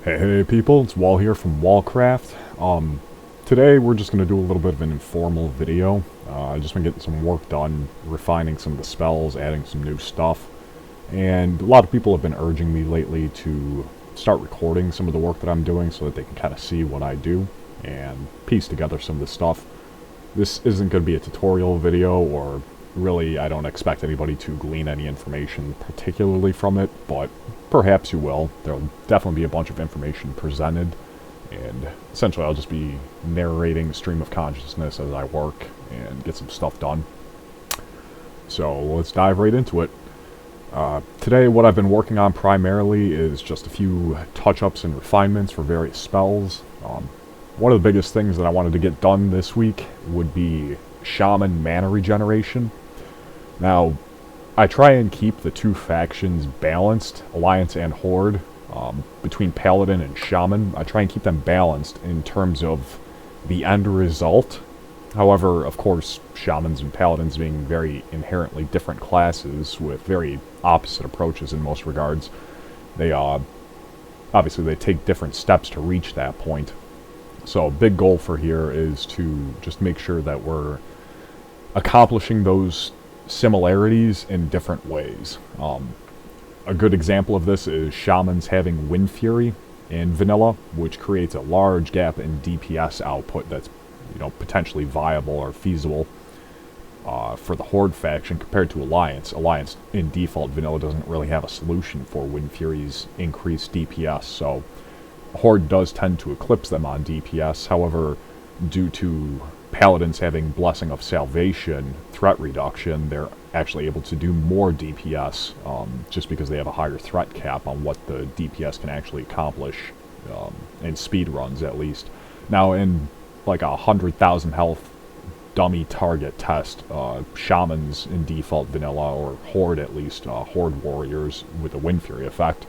Hey people, it's Wall here from Wallcraft. Today we're just going to do a little bit of an informal video. I've just been getting some work done, refining some of the spells, adding some new stuff. And a lot of people have been urging me lately to start recording some of the work that I'm doing so that they can kind of see what I do and piece together some of the stuff. This isn't going to be a tutorial video, or really I don't expect anybody to glean any information particularly from it, but perhaps you will. There'll definitely be a bunch of information presented, and essentially I'll just be narrating the stream of consciousness as I work and get some stuff done. So let's dive right into it. Today what I've been working on primarily is just a few touch-ups and refinements for various spells. One of the biggest things that I wanted to get done this week would be Shaman mana regeneration. Now, I try and keep the two factions balanced, Alliance and Horde, between Paladin and Shaman. I try and keep them balanced in terms of the end result. However, of course, Shamans and Paladins being very inherently different classes with very opposite approaches in most regards, they obviously they take different steps to reach that point. So a big goal for here is to just make sure that we're accomplishing those similarities in different ways. A good example of this is Shamans having Wind Fury in vanilla, which creates a large gap in DPS output that's, potentially viable or feasible for the Horde faction compared to Alliance. Alliance in default vanilla doesn't really have a solution for Wind Fury's increased DPS, so Horde does tend to eclipse them on DPS. However, due to Paladins having Blessing of Salvation threat reduction, they're actually able to do more DPS, just because they have a higher threat cap on what the DPS can actually accomplish, in speed runs at least. Now, in like 100,000 health dummy target test, Shamans in default vanilla, or Horde at least, Horde warriors with a Wind Fury effect,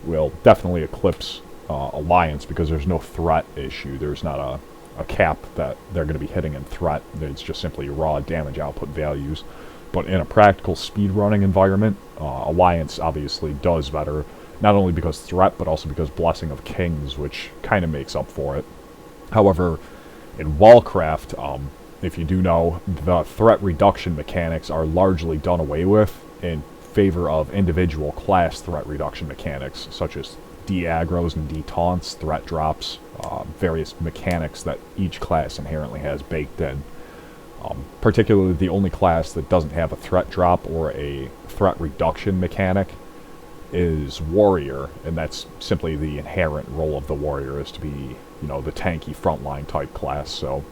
will definitely eclipse Alliance because there's no threat issue. There's not a cap that they're going to be hitting in threat. It's just simply raw damage output values. But in a practical speedrunning environment, Alliance obviously does better, not only because threat, but also because Blessing of Kings, which kind of makes up for it. However, in Wallcraft, if you do know, the threat reduction mechanics are largely done away with in favor of individual class threat reduction mechanics, such as de-aggros and de-taunts, threat drops, various mechanics that each class inherently has baked in. Particularly the only class that doesn't have a threat drop or a threat reduction mechanic is Warrior, and that's simply the inherent role of the Warrior is to be, the tanky frontline type class, so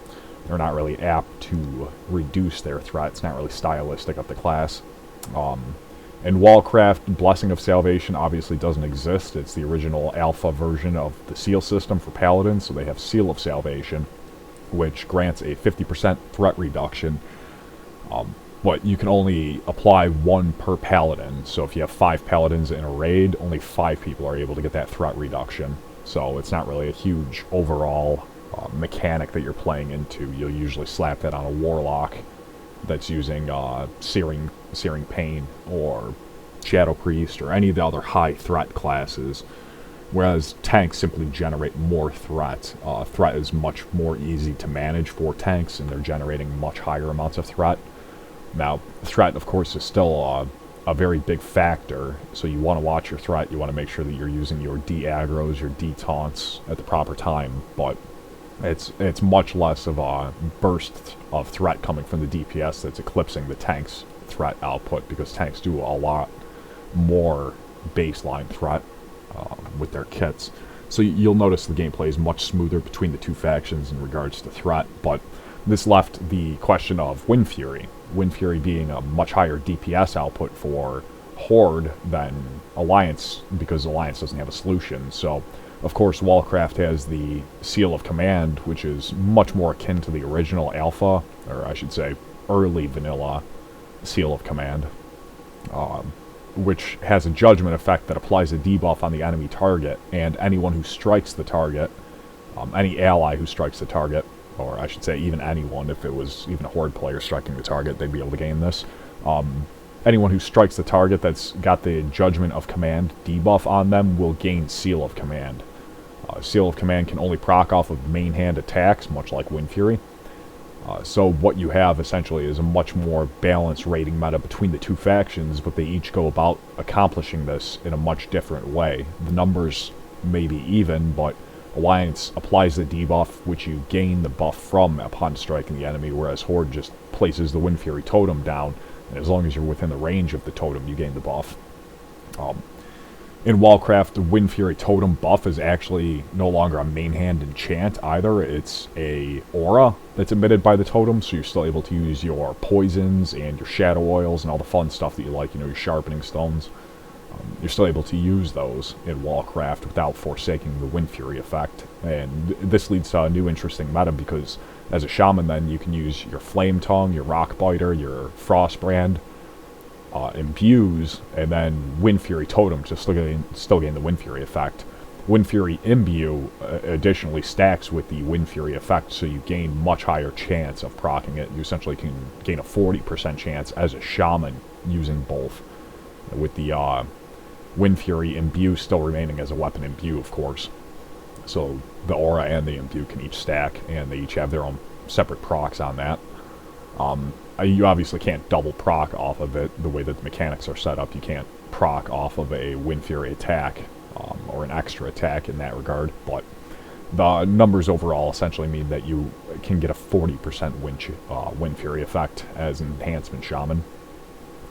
they're not really apt to reduce their threat. It's not really stylistic of the class. In Wallcraft, Blessing of Salvation obviously doesn't exist. It's the original alpha version of the seal system for Paladins, so they have Seal of Salvation, which grants a 50% threat reduction, but you can only apply one per Paladin. So if you have 5 Paladins in a raid, only 5 people are able to get that threat reduction. So it's not really a huge overall mechanic that you're playing into. You'll usually slap that on a Warlock that's using Searing Pain or Shadow Priest or any of the other high threat classes, whereas tanks simply generate more threat. Threat is much more easy to manage for tanks, and they're generating much higher amounts of threat. Now, threat, of course, is still a very big factor, so you want to watch your threat. You want to make sure that you're using your de-aggros, your de-taunts at the proper time, but it's much less of a burst of threat coming from the DPS that's eclipsing the tank's threat output, because tanks do a lot more baseline threat with their kits. So you'll notice the gameplay is much smoother between the two factions in regards to threat, but this left the question of Wind Fury. Wind Fury being a much higher DPS output for Horde than Alliance, because Alliance doesn't have a solution. So of course, Wallcraft has the Seal of Command, which is much more akin to the original Alpha, or I should say, early vanilla Seal of Command, which has a judgment effect that applies a debuff on the enemy target, and anyone who strikes the target, any ally who strikes the target, or I should say even anyone, if it was even a Horde player striking the target, they'd be able to gain this. Anyone who strikes the target that's got the Judgment of Command debuff on them will gain Seal of Command. Seal of Command can only proc off of main hand attacks, much like Wind Fury. So what you have essentially is a much more balanced rating meta between the two factions, but they each go about accomplishing this in a much different way. The numbers may be even, but Alliance applies the debuff, which you gain the buff from upon striking the enemy, whereas Horde just places the Wind Fury totem down, and as long as you're within the range of the totem, you gain the buff. In Wallcraft, the Wind Fury totem buff is actually no longer a main hand enchant either. It's a aura that's emitted by the totem, so you're still able to use your poisons and your shadow oils and all the fun stuff that you like, you know, your sharpening stones. You're still able to use those in Wallcraft without forsaking the Wind Fury effect. And this leads to a new interesting meta, because as a shaman then you can use your Flame Tongue, your Rock Biter, your Frostbrand, imbues, and then Wind Fury Totem to still gain the Wind Fury effect. Wind Fury Imbue additionally stacks with the Wind Fury effect, so you gain much higher chance of proccing it. You essentially can gain a 40% chance as a shaman using both, with the Wind Fury Imbue still remaining as a weapon imbue, of course. So the aura and the imbue can each stack, and they each have their own separate procs on that. You obviously can't double proc off of it the way that the mechanics are set up. You can't proc off of a Wind Fury attack, or an extra attack in that regard, but the numbers overall essentially mean that you can get a 40% Wind Fury effect as an Enhancement Shaman,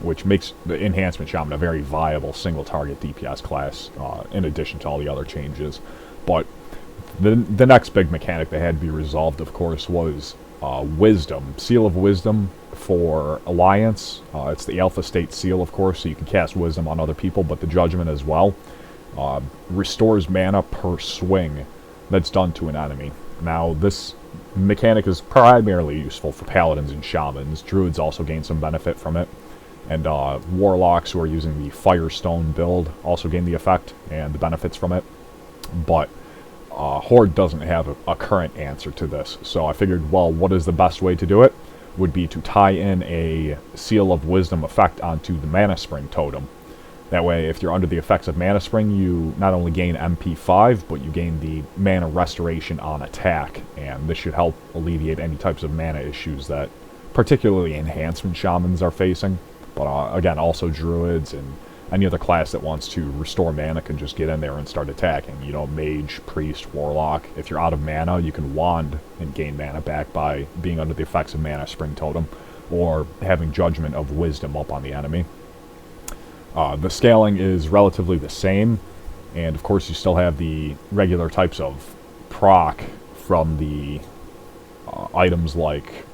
which makes the Enhancement Shaman a very viable single-target DPS class, in addition to all the other changes. But the next big mechanic that had to be resolved, of course, was Wisdom. Seal of Wisdom for Alliance. It's the Alpha State Seal, of course, so you can cast Wisdom on other people, but the Judgment as well. Restores mana per swing that's done to an enemy. Now, this mechanic is primarily useful for Paladins and Shamans. Druids also gain some benefit from it. And Warlocks who are using the Firestone build also gain the effect and the benefits from it. But Horde doesn't have a current answer to this, so I figured, well, what is the best way to do it? Would be to tie in a Seal of Wisdom effect onto the Mana Spring totem. That way, if you're under the effects of Mana Spring, you not only gain MP5, but you gain the mana restoration on attack, and this should help alleviate any types of mana issues that particularly Enhancement Shamans are facing. But again, also Druids and any other class that wants to restore mana can just get in there and start attacking. You know, Mage, Priest, Warlock. If you're out of mana, you can Wand and gain mana back by being under the effects of Mana Spring Totem, or having Judgment of Wisdom up on the enemy. The scaling is relatively the same, and of course you still have the regular types of proc from the items like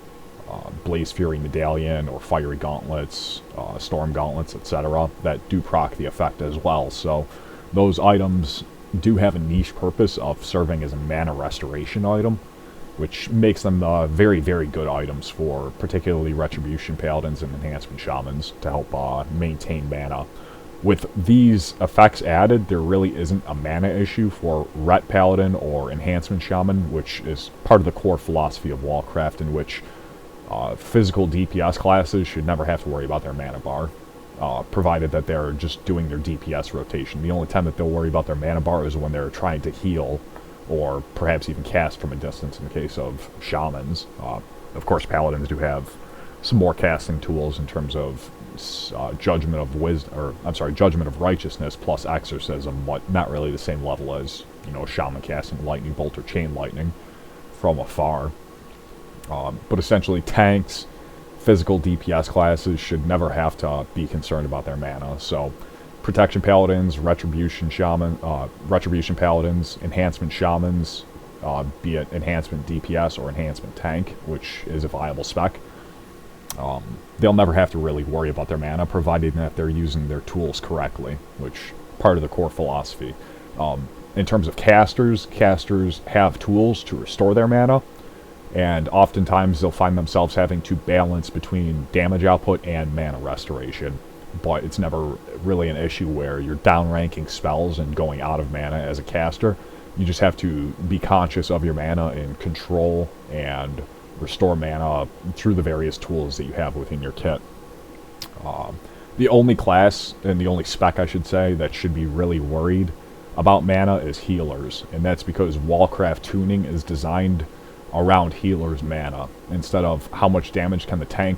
Blaze Fury Medallion or Fiery Gauntlets, Storm Gauntlets, etc. that do proc the effect as well. So those items do have a niche purpose of serving as a mana restoration item, which makes them very, very good items for particularly Retribution Paladins and Enhancement Shamans to help maintain mana. With these effects added, there really isn't a mana issue for Ret Paladin or Enhancement Shaman, which is part of the core philosophy of Wallcraft, in which physical DPS classes should never have to worry about their mana bar, provided that they're just doing their DPS rotation. The only time that they'll worry about their mana bar is when they're trying to heal, or perhaps even cast from a distance in the case of Shamans. Of course, Paladins do have some more casting tools in terms of Judgment of Wisdom, or I'm sorry, Judgment of Righteousness plus Exorcism, but not really the same level as, you know, a Shaman casting Lightning Bolt or Chain Lightning from afar. But essentially, tanks, physical DPS classes should never have to be concerned about their mana. So, Protection Paladins, Retribution Paladins, Enhancement Shamans, be it Enhancement DPS or Enhancement Tank, which is a viable spec. They'll never have to really worry about their mana, provided that they're using their tools correctly, which part of the core philosophy. In terms of casters have tools to restore their mana, and oftentimes they'll find themselves having to balance between damage output and mana restoration. But it's never really an issue where you're downranking spells and going out of mana as a caster. You just have to be conscious of your mana and control and restore mana through the various tools that you have within your kit. The only class, and the only spec I should say, that should be really worried about mana is healers, and that's because Wallcraft tuning is designed around healers' mana instead of how much damage can the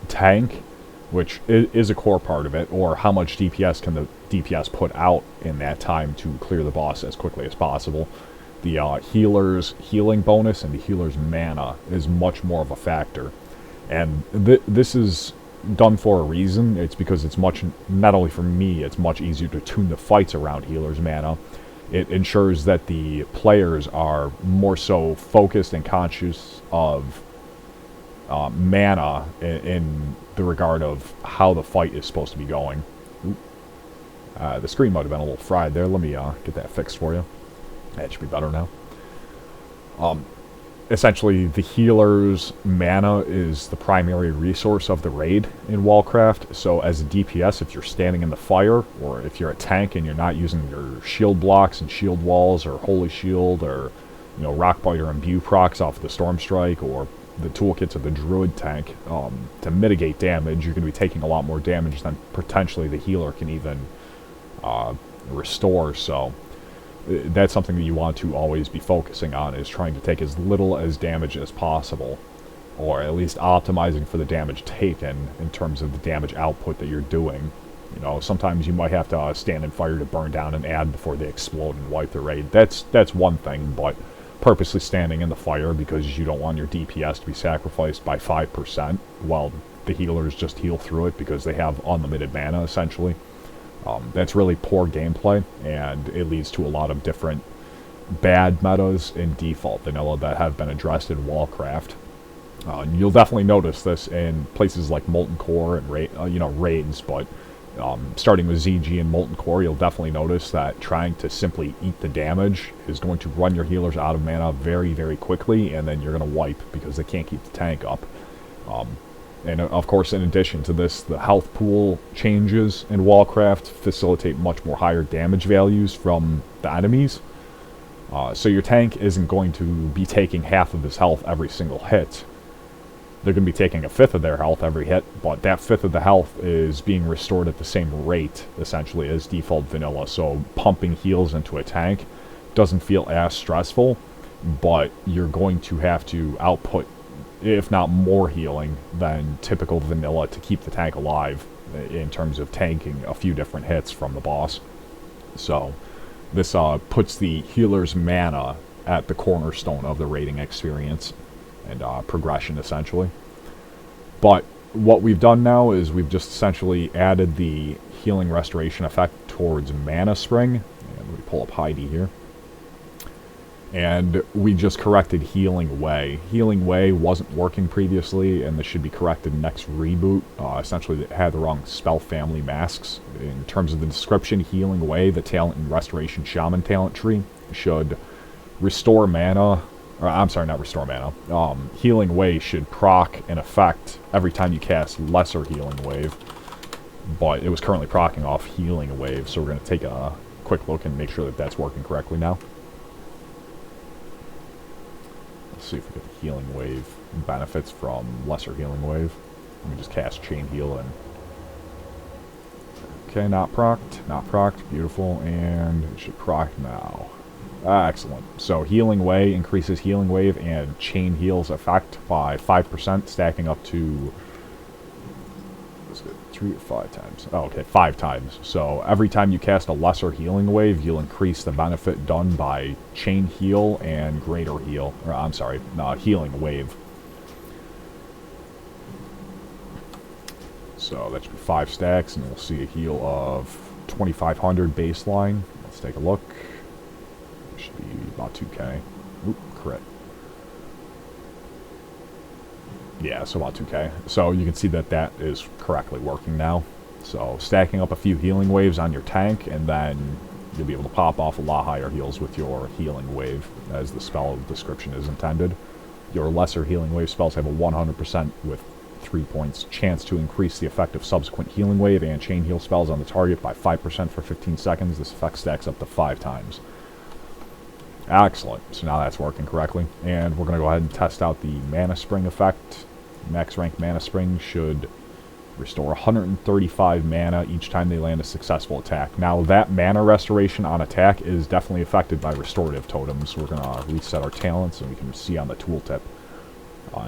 tank, which is a core part of it, or how much DPS can the DPS put out in that time to clear the boss as quickly as possible. The healer's healing bonus and the healer's mana is much more of a factor. And this is done for a reason. It's because it's much, not only for me, it's much easier to tune the fights around healer's mana. It ensures that the players are more so focused and conscious of mana in the regard of how the fight is supposed to be going. The screen might have been a little fried there. Let me get that fixed for you. That should be better now. Essentially, the healer's mana is the primary resource of the raid in Wallcraft. So as a DPS, if you're standing in the fire, or if you're a tank and you're not using your shield blocks and shield walls, or Holy Shield, or Rockbiter and Imbue procs off the Storm Strike, or the toolkits of the Druid tank, to mitigate damage, you're going to be taking a lot more damage than potentially the healer can even restore. So that's something that you want to always be focusing on, is trying to take as little as damage as possible, or at least optimizing for the damage taken in terms of the damage output that you're doing. Sometimes you might have to stand in fire to burn down an ad before they explode and wipe the raid. That's one thing, but purposely standing in the fire because you don't want your DPS to be sacrificed by 5% while the healers just heal through it because they have unlimited mana, essentially. That's really poor gameplay, and it leads to a lot of different bad metas in default vanilla that have been addressed in Wallcraft. You'll definitely notice this in places like Molten Core and raids, but starting with ZG and Molten Core, you'll definitely notice that trying to simply eat the damage is going to run your healers out of mana very, very quickly, and then you're going to wipe because they can't keep the tank up. And of course, in addition to this, the health pool changes in Wallcraft facilitate much more higher damage values from the enemies. So your tank isn't going to be taking half of his health every single hit. They're going to be taking a fifth of their health every hit, but that fifth of the health is being restored at the same rate, essentially, as default vanilla. So pumping heals into a tank doesn't feel as stressful, but you're going to have to output, if not more healing than typical vanilla, to keep the tank alive in terms of tanking a few different hits from the boss. So this puts the healer's mana at the cornerstone of the raiding experience and progression, essentially. But what we've done now is we've just essentially added the healing restoration effect towards Mana Spring. And we pull up Heidi here. And we just corrected Healing Way. Healing Way wasn't working previously, and this should be corrected next reboot. Essentially, it had the wrong spell family masks. In terms of the description, Healing Way, the talent and Restoration Shaman talent tree, should restore mana. Or, I'm sorry, not restore mana. Healing Way should proc an effect every time you cast Lesser Healing Wave. But it was currently proccing off Healing Wave, so we're going to take a quick look and make sure that that's working correctly now. Let's see if we get the Healing Wave benefits from Lesser Healing Wave. Let me just cast Chain Heal and... Okay, not procced, beautiful, and it should proc now. Excellent. So Healing Way increases Healing Wave and Chain Heal's effect by 5%, stacking up to... Let's get 3 or 5 times. Oh, okay, 5 times. So every time you cast a Lesser Healing Wave, you'll increase the benefit done by Chain Heal and Greater Heal. Or, I'm sorry, Healing Wave. So that should be 5 stacks, and we'll see a heal of 2,500 baseline. Let's take a look. Should be about 2k. Oop, crit. Yeah, so about 2k. So you can see that that is correctly working now. So stacking up a few healing waves on your tank, and then you'll be able to pop off a lot higher heals with your healing wave, as the spell description is intended. Your lesser healing wave spells have a 100% with 3 points chance to increase the effect of subsequent healing wave and chain heal spells on the target by 5% for 15 seconds. This effect stacks up to 5 times. Excellent. So now that's working correctly. And we're going to go ahead and test out the Mana Spring effect. Max rank Mana Spring should Restore 135 mana each time they land a successful attack. Now, that mana restoration on attack is definitely affected by restorative totems. We're going to reset our talents, and we can see on the tooltip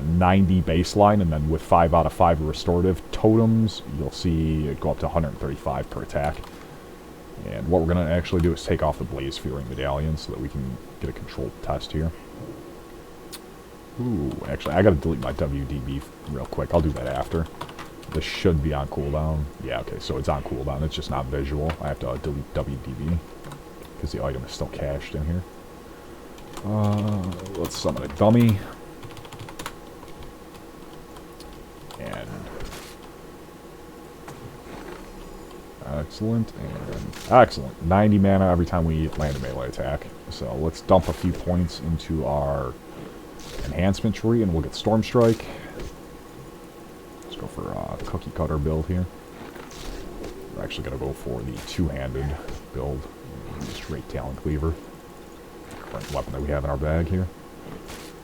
90 baseline, and then with 5 out of 5 restorative totems, you'll see it go up to 135 per attack. And what we're going to actually do is take off the Blaze Fury Medallion so that we can get a controlled test here. Ooh, actually, I got to delete my WDB real quick. I'll do that after. This should be on cooldown. Yeah, okay, so it's on cooldown. It's just not visual. I have to delete WDB because the item is still cached in here. Let's summon a dummy. And excellent, and excellent. 90 mana every time we land a melee attack. So let's dump a few points into our enhancement tree, and we'll get Storm Strike. Let's go for a cookie cutter build here. We're actually going to go for the two-handed build. Straight Talon Cleaver. Current weapon that we have in our bag here.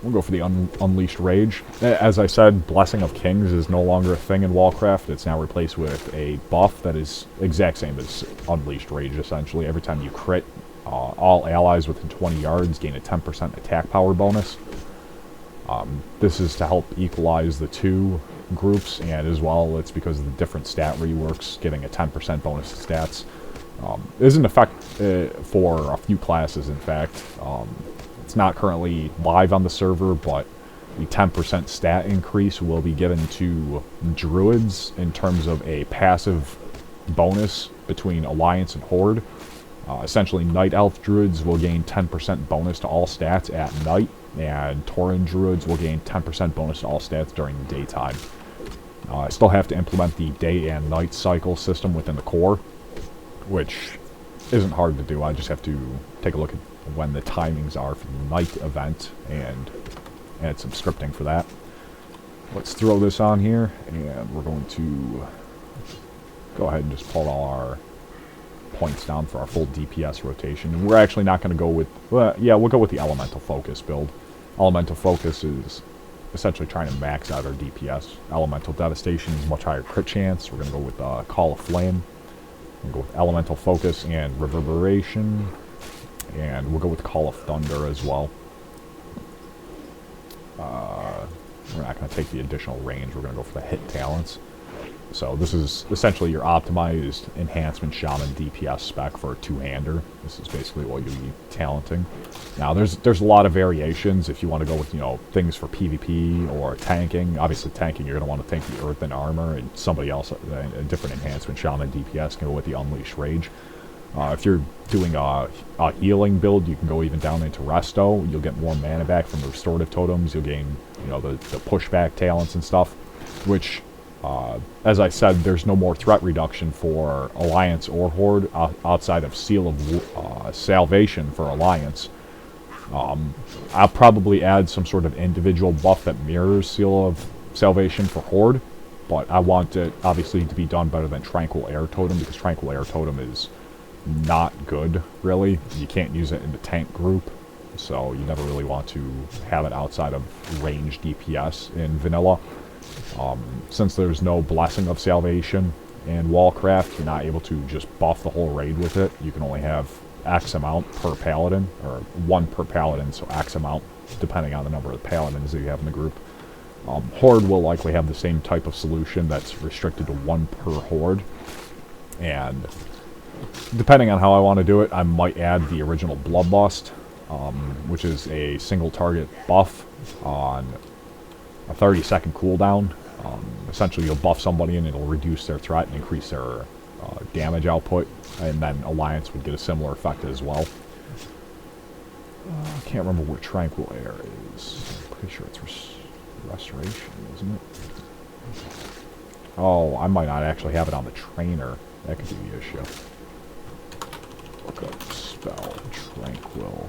We'll go for the Unleashed Rage. As I said, Blessing of Kings is no longer a thing in Wallcraft. It's now replaced with a buff that is exact same as Unleashed Rage, essentially. Every time you crit, all allies within 20 yards gain a 10% attack power bonus. This is to help equalize the two groups, and as well, it's because of the different stat reworks, giving a 10% bonus to stats. It is an effect for a few classes, in fact. It's not currently live on the server, but the 10% stat increase will be given to druids in terms of a passive bonus between Alliance and Horde. Essentially, Night Elf druids will gain 10% bonus to all stats at night, and Tauren druids will gain 10% bonus to all stats during the daytime. I still have to implement the day and night cycle system within the core, which isn't hard to do. I just have to take a look at when the timings are for the night event and add some scripting for that. Let's throw this on here, and we're going to go ahead and just pull all our points down for our full DPS rotation. And we're actually not going to go with, well, yeah, we'll go with the Elemental Focus build. Elemental Focus is essentially trying to max out our DPS. Elemental Devastation is much higher crit chance. We're going to go with Call of Flame. We'll go with Elemental Focus and Reverberation. And we'll go with Call of Thunder as well. We're not going to take the additional range. We're going to go for the hit talents. So this is essentially your optimized Enhancement Shaman DPS spec for a two-hander. This is basically what you'll be talenting. Now, there's a lot of variations if you want to go with, you know, things for PvP or tanking. Obviously, tanking, you're going to want to tank the Earthen Armor, and somebody else, a different Enhancement Shaman DPS, can go with the Unleashed Rage. If you're doing a healing build, you can go even down into Resto. You'll get more mana back from the restorative totems. You'll gain, you know, the pushback talents and stuff, which, as I said, there's no more threat reduction for Alliance or Horde outside of Seal of Salvation for Alliance. I'll probably add some sort of individual buff that mirrors Seal of Salvation for Horde, but I want it, obviously, to be done better than Tranquil Air Totem, because Tranquil Air Totem is not good, really. You can't use it in the tank group, so you never really want to have it outside of range DPS in vanilla. Since there's no Blessing of Salvation in Wallcraft, you're not able to just buff the whole raid with it. You can only have X amount per Paladin, or 1 per Paladin, so X amount, depending on the number of Paladins that you have in the group. Horde will likely have the same type of solution that's restricted to 1 per Horde, and depending on how I want to do it, I might add the original Bloodlust, which is a single target buff on a 30-second cooldown. Essentially, you'll buff somebody and it'll reduce their threat and increase their damage output, and then Alliance would get a similar effect as well. I can't remember where Tranquil Air is. I'm pretty sure it's Restoration, isn't it? Oh, I might not actually have it on the trainer. That could be the issue. Look up spell Tranquil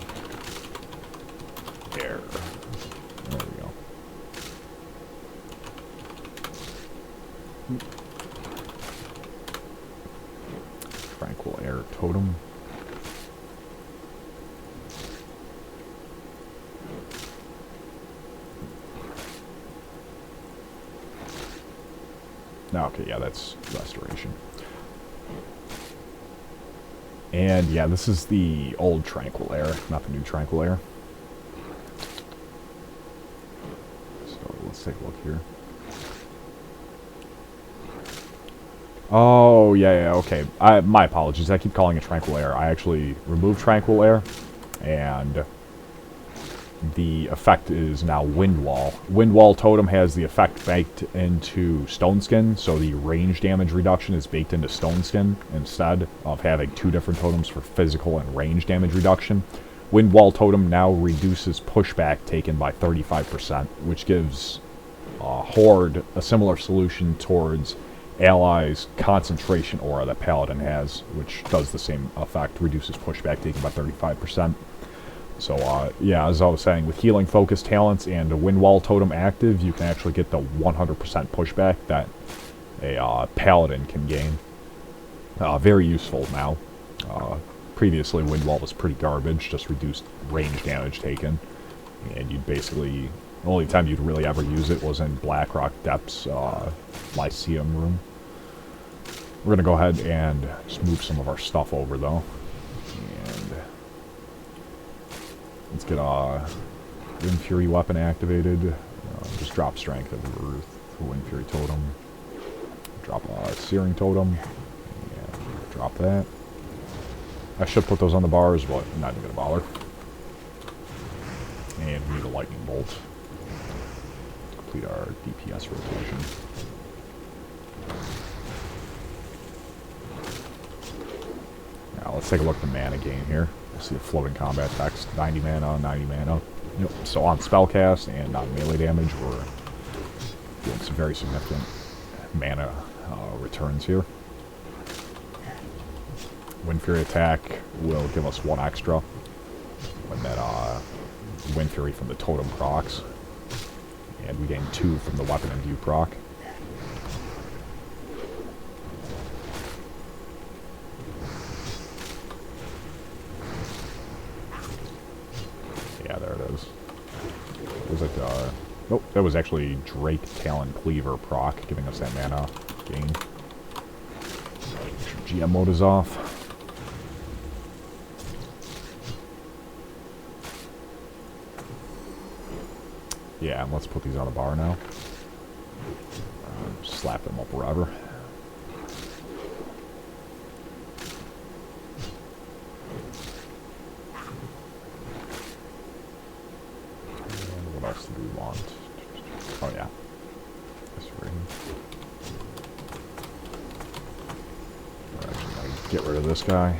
Air. There we go. Tranquil Air Totem. Okay, yeah, that's restoration. And yeah, this is the old Tranquil Air, not the new Tranquil Air. So let's take a look here. Oh, yeah, okay. My apologies. I keep calling it Tranquil Air. I actually removed Tranquil Air, and the effect is now Wind Wall. Wind Wall Totem has the effect baked into Stone Skin, so the range damage reduction is baked into Stone Skin instead of having two different totems for physical and range damage reduction. Wind Wall Totem now reduces pushback taken by 35%, which gives Horde a similar solution towards Allies' Concentration Aura that Paladin has, which does the same effect, reduces pushback taken by 35%. So, yeah, as I was saying, with healing focus talents and a Wind Wall Totem active, you can actually get the 100% pushback that a Paladin can gain. Very useful now. Previously, Wind Wall was pretty garbage, just reduced range damage taken. And you'd basically... The only time you'd really ever use it was in Blackrock Depths Lyceum room. We're going to go ahead and just move some of our stuff over, though. And let's get Wind Fury weapon activated. Just drop Strength over the Wind Fury totem. Drop Searing totem. And drop that. I should put those on the bars, but I'm not even going to bother. And we need a Lightning Bolt. Complete our DPS rotation. Now let's take a look at the mana gain here. We'll see the floating combat text. 90 mana, 90 mana. Yep. So on spellcast and on melee damage, we're doing some very significant mana returns here. Wind Fury attack will give us 1 extra when that Wind Fury from the totem procs. And we gain 2 from the weapon imbue proc. Yeah, there it is. Was it, nope, that was actually Drake Talon Cleaver proc, giving us that mana gain. Make sure GM mode is off. Yeah, and let's put these on the bar now. Slap them up wherever. And what else do we want? Oh yeah. This ring. Actually, get rid of this guy.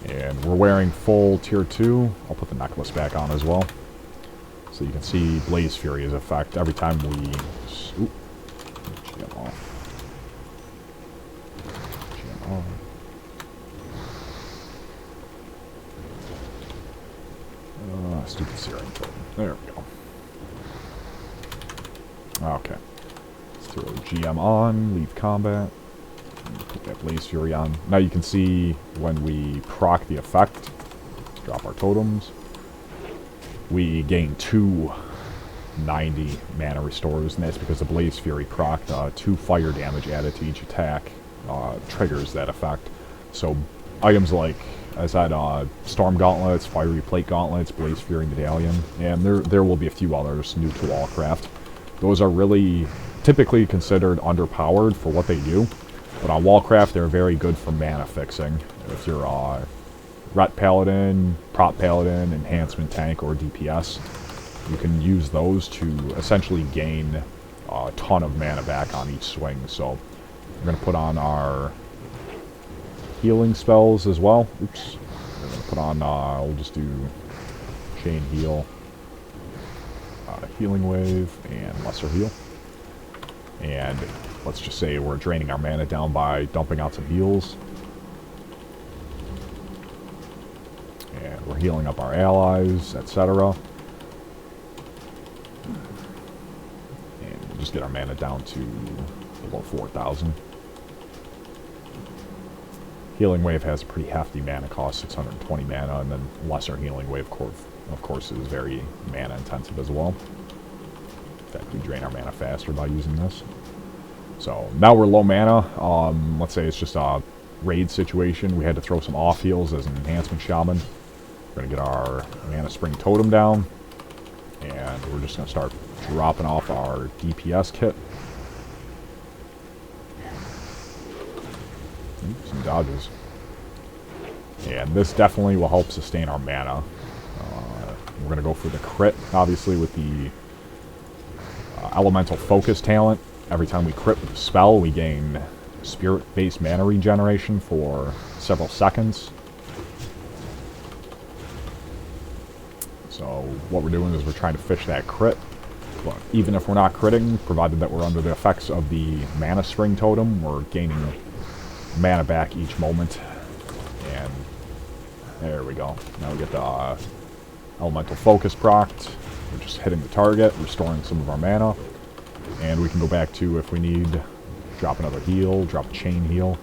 And we're wearing full tier 2. I'll put the necklace back on as well. So you can see Blaze Fury's effect every time we... Oop. GM off. GM on. Stupid Searing totem. There we go. Okay. Let's throw GM on, leave combat. Put that Blaze Fury on. Now you can see when we proc the effect, drop our totems, we gain 2 90 mana restores, and that's because the Blaze Fury proc 2 fire damage added to each attack triggers that effect. So items like, I said, Storm Gauntlets, Fiery Plate Gauntlets, Blaze Fury Medallion, and there will be a few others new to Wallcraft. Those are really typically considered underpowered for what they do. But on Wallcraft, they're very good for mana fixing. If you're a Ret Paladin, Prop Paladin, Enhancement Tank, or DPS, you can use those to essentially gain a ton of mana back on each swing. So we're going to put on our healing spells as well. Oops. We're going to put on, we'll just do Chain Heal, Healing Wave, and Lesser Heal. And let's just say we're draining our mana down by dumping out some heals. And we're healing up our allies, etc. And we'll just get our mana down to below 4,000. Healing Wave has a pretty hefty mana cost, 620 mana, and then Lesser Healing Wave, of course, is very mana intensive as well. fact, we drain our mana faster by using this. So now we're low mana. Let's say it's just a raid situation. We had to throw some off heals as an Enhancement Shaman. We're going to get our Mana Spring Totem down. And we're just going to start dropping off our DPS kit. Ooh, some dodges. And this definitely will help sustain our mana. We're going to go for the crit, obviously, with the Elemental Focus talent. Every time we crit with a spell, we gain Spirit-based mana regeneration for several seconds. So what we're doing is we're trying to fish that crit. But even if we're not critting, provided that we're under the effects of the Mana Spring Totem, we're gaining mana back each moment. And there we go. Now we get the Elemental Focus procced. We're just hitting the target, restoring some of our mana. And we can go back to, if we need, drop another heal, drop a chain heal,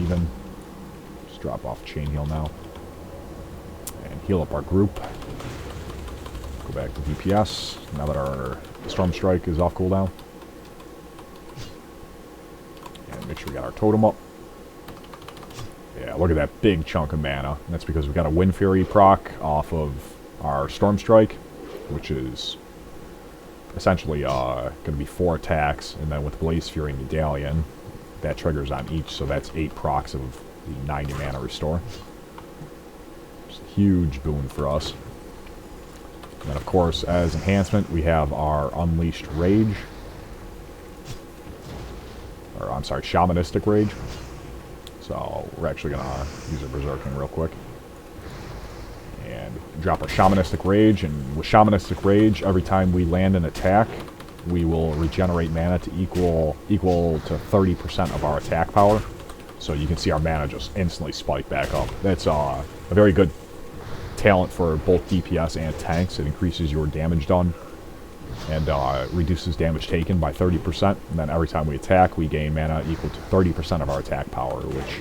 even. Just drop off chain heal now. And heal up our group. Go back to DPS, now that our Storm Strike is off cooldown. And make sure we got our totem up. Yeah, look at that big chunk of mana. And that's because we got a Wind Fury proc off of our Storm Strike, which is essentially going to be 4 attacks, and then with Blaze Fury Medallion, that triggers on each, so that's 8 procs of the 90 mana restore. It's a huge boon for us. And then, of course, as enhancement, we have our Unleashed Rage. Or, I'm sorry, Shamanistic Rage. So, we're actually going to use a Berserking real quick. And drop our Shamanistic Rage, and with Shamanistic Rage, every time we land an attack, we will regenerate mana to equal to 30% of our attack power. So you can see our mana just instantly spike back up. That's a very good talent for both DPS and tanks. It increases your damage done and reduces damage taken by 30%. And then every time we attack, we gain mana equal to 30% of our attack power, which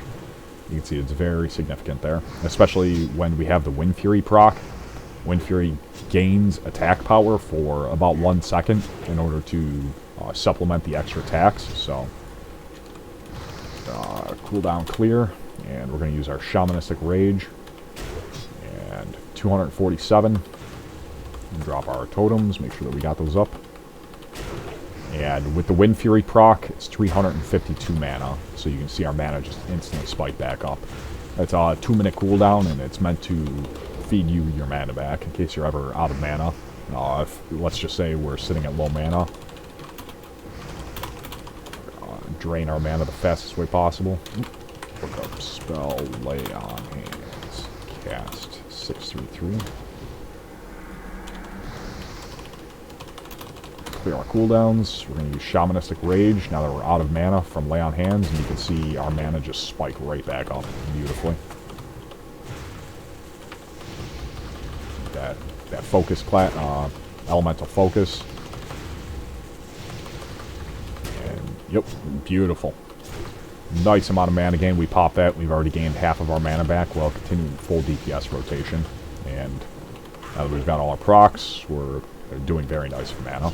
you can see it's very significant there. Especially when we have the Wind Fury proc. Wind Fury gains attack power for about 1 second in order to supplement the extra attacks. So, cooldown clear. And we're going to use our Shamanistic Rage. And 247. And drop our totems, make sure that we got those up. And with the Wind Fury proc, it's 352 mana. So you can see our mana just instantly spike back up. It's a 2-minute cooldown, and it's meant to feed you your mana back in case you're ever out of mana. Let's just say we're sitting at low mana. Drain our mana the fastest way possible. Look up spell, lay on hands, cast 633. Clear our cooldowns. We're going to use Shamanistic Rage now that we're out of mana from Lay on Hands, and you can see our mana just spike right back up beautifully. That focus class, Elemental Focus. And, yep, beautiful. Nice amount of mana gain. We pop that. We've already gained half of our mana back while continuing full DPS rotation. And now that we've got all our procs, we're doing very nice for mana.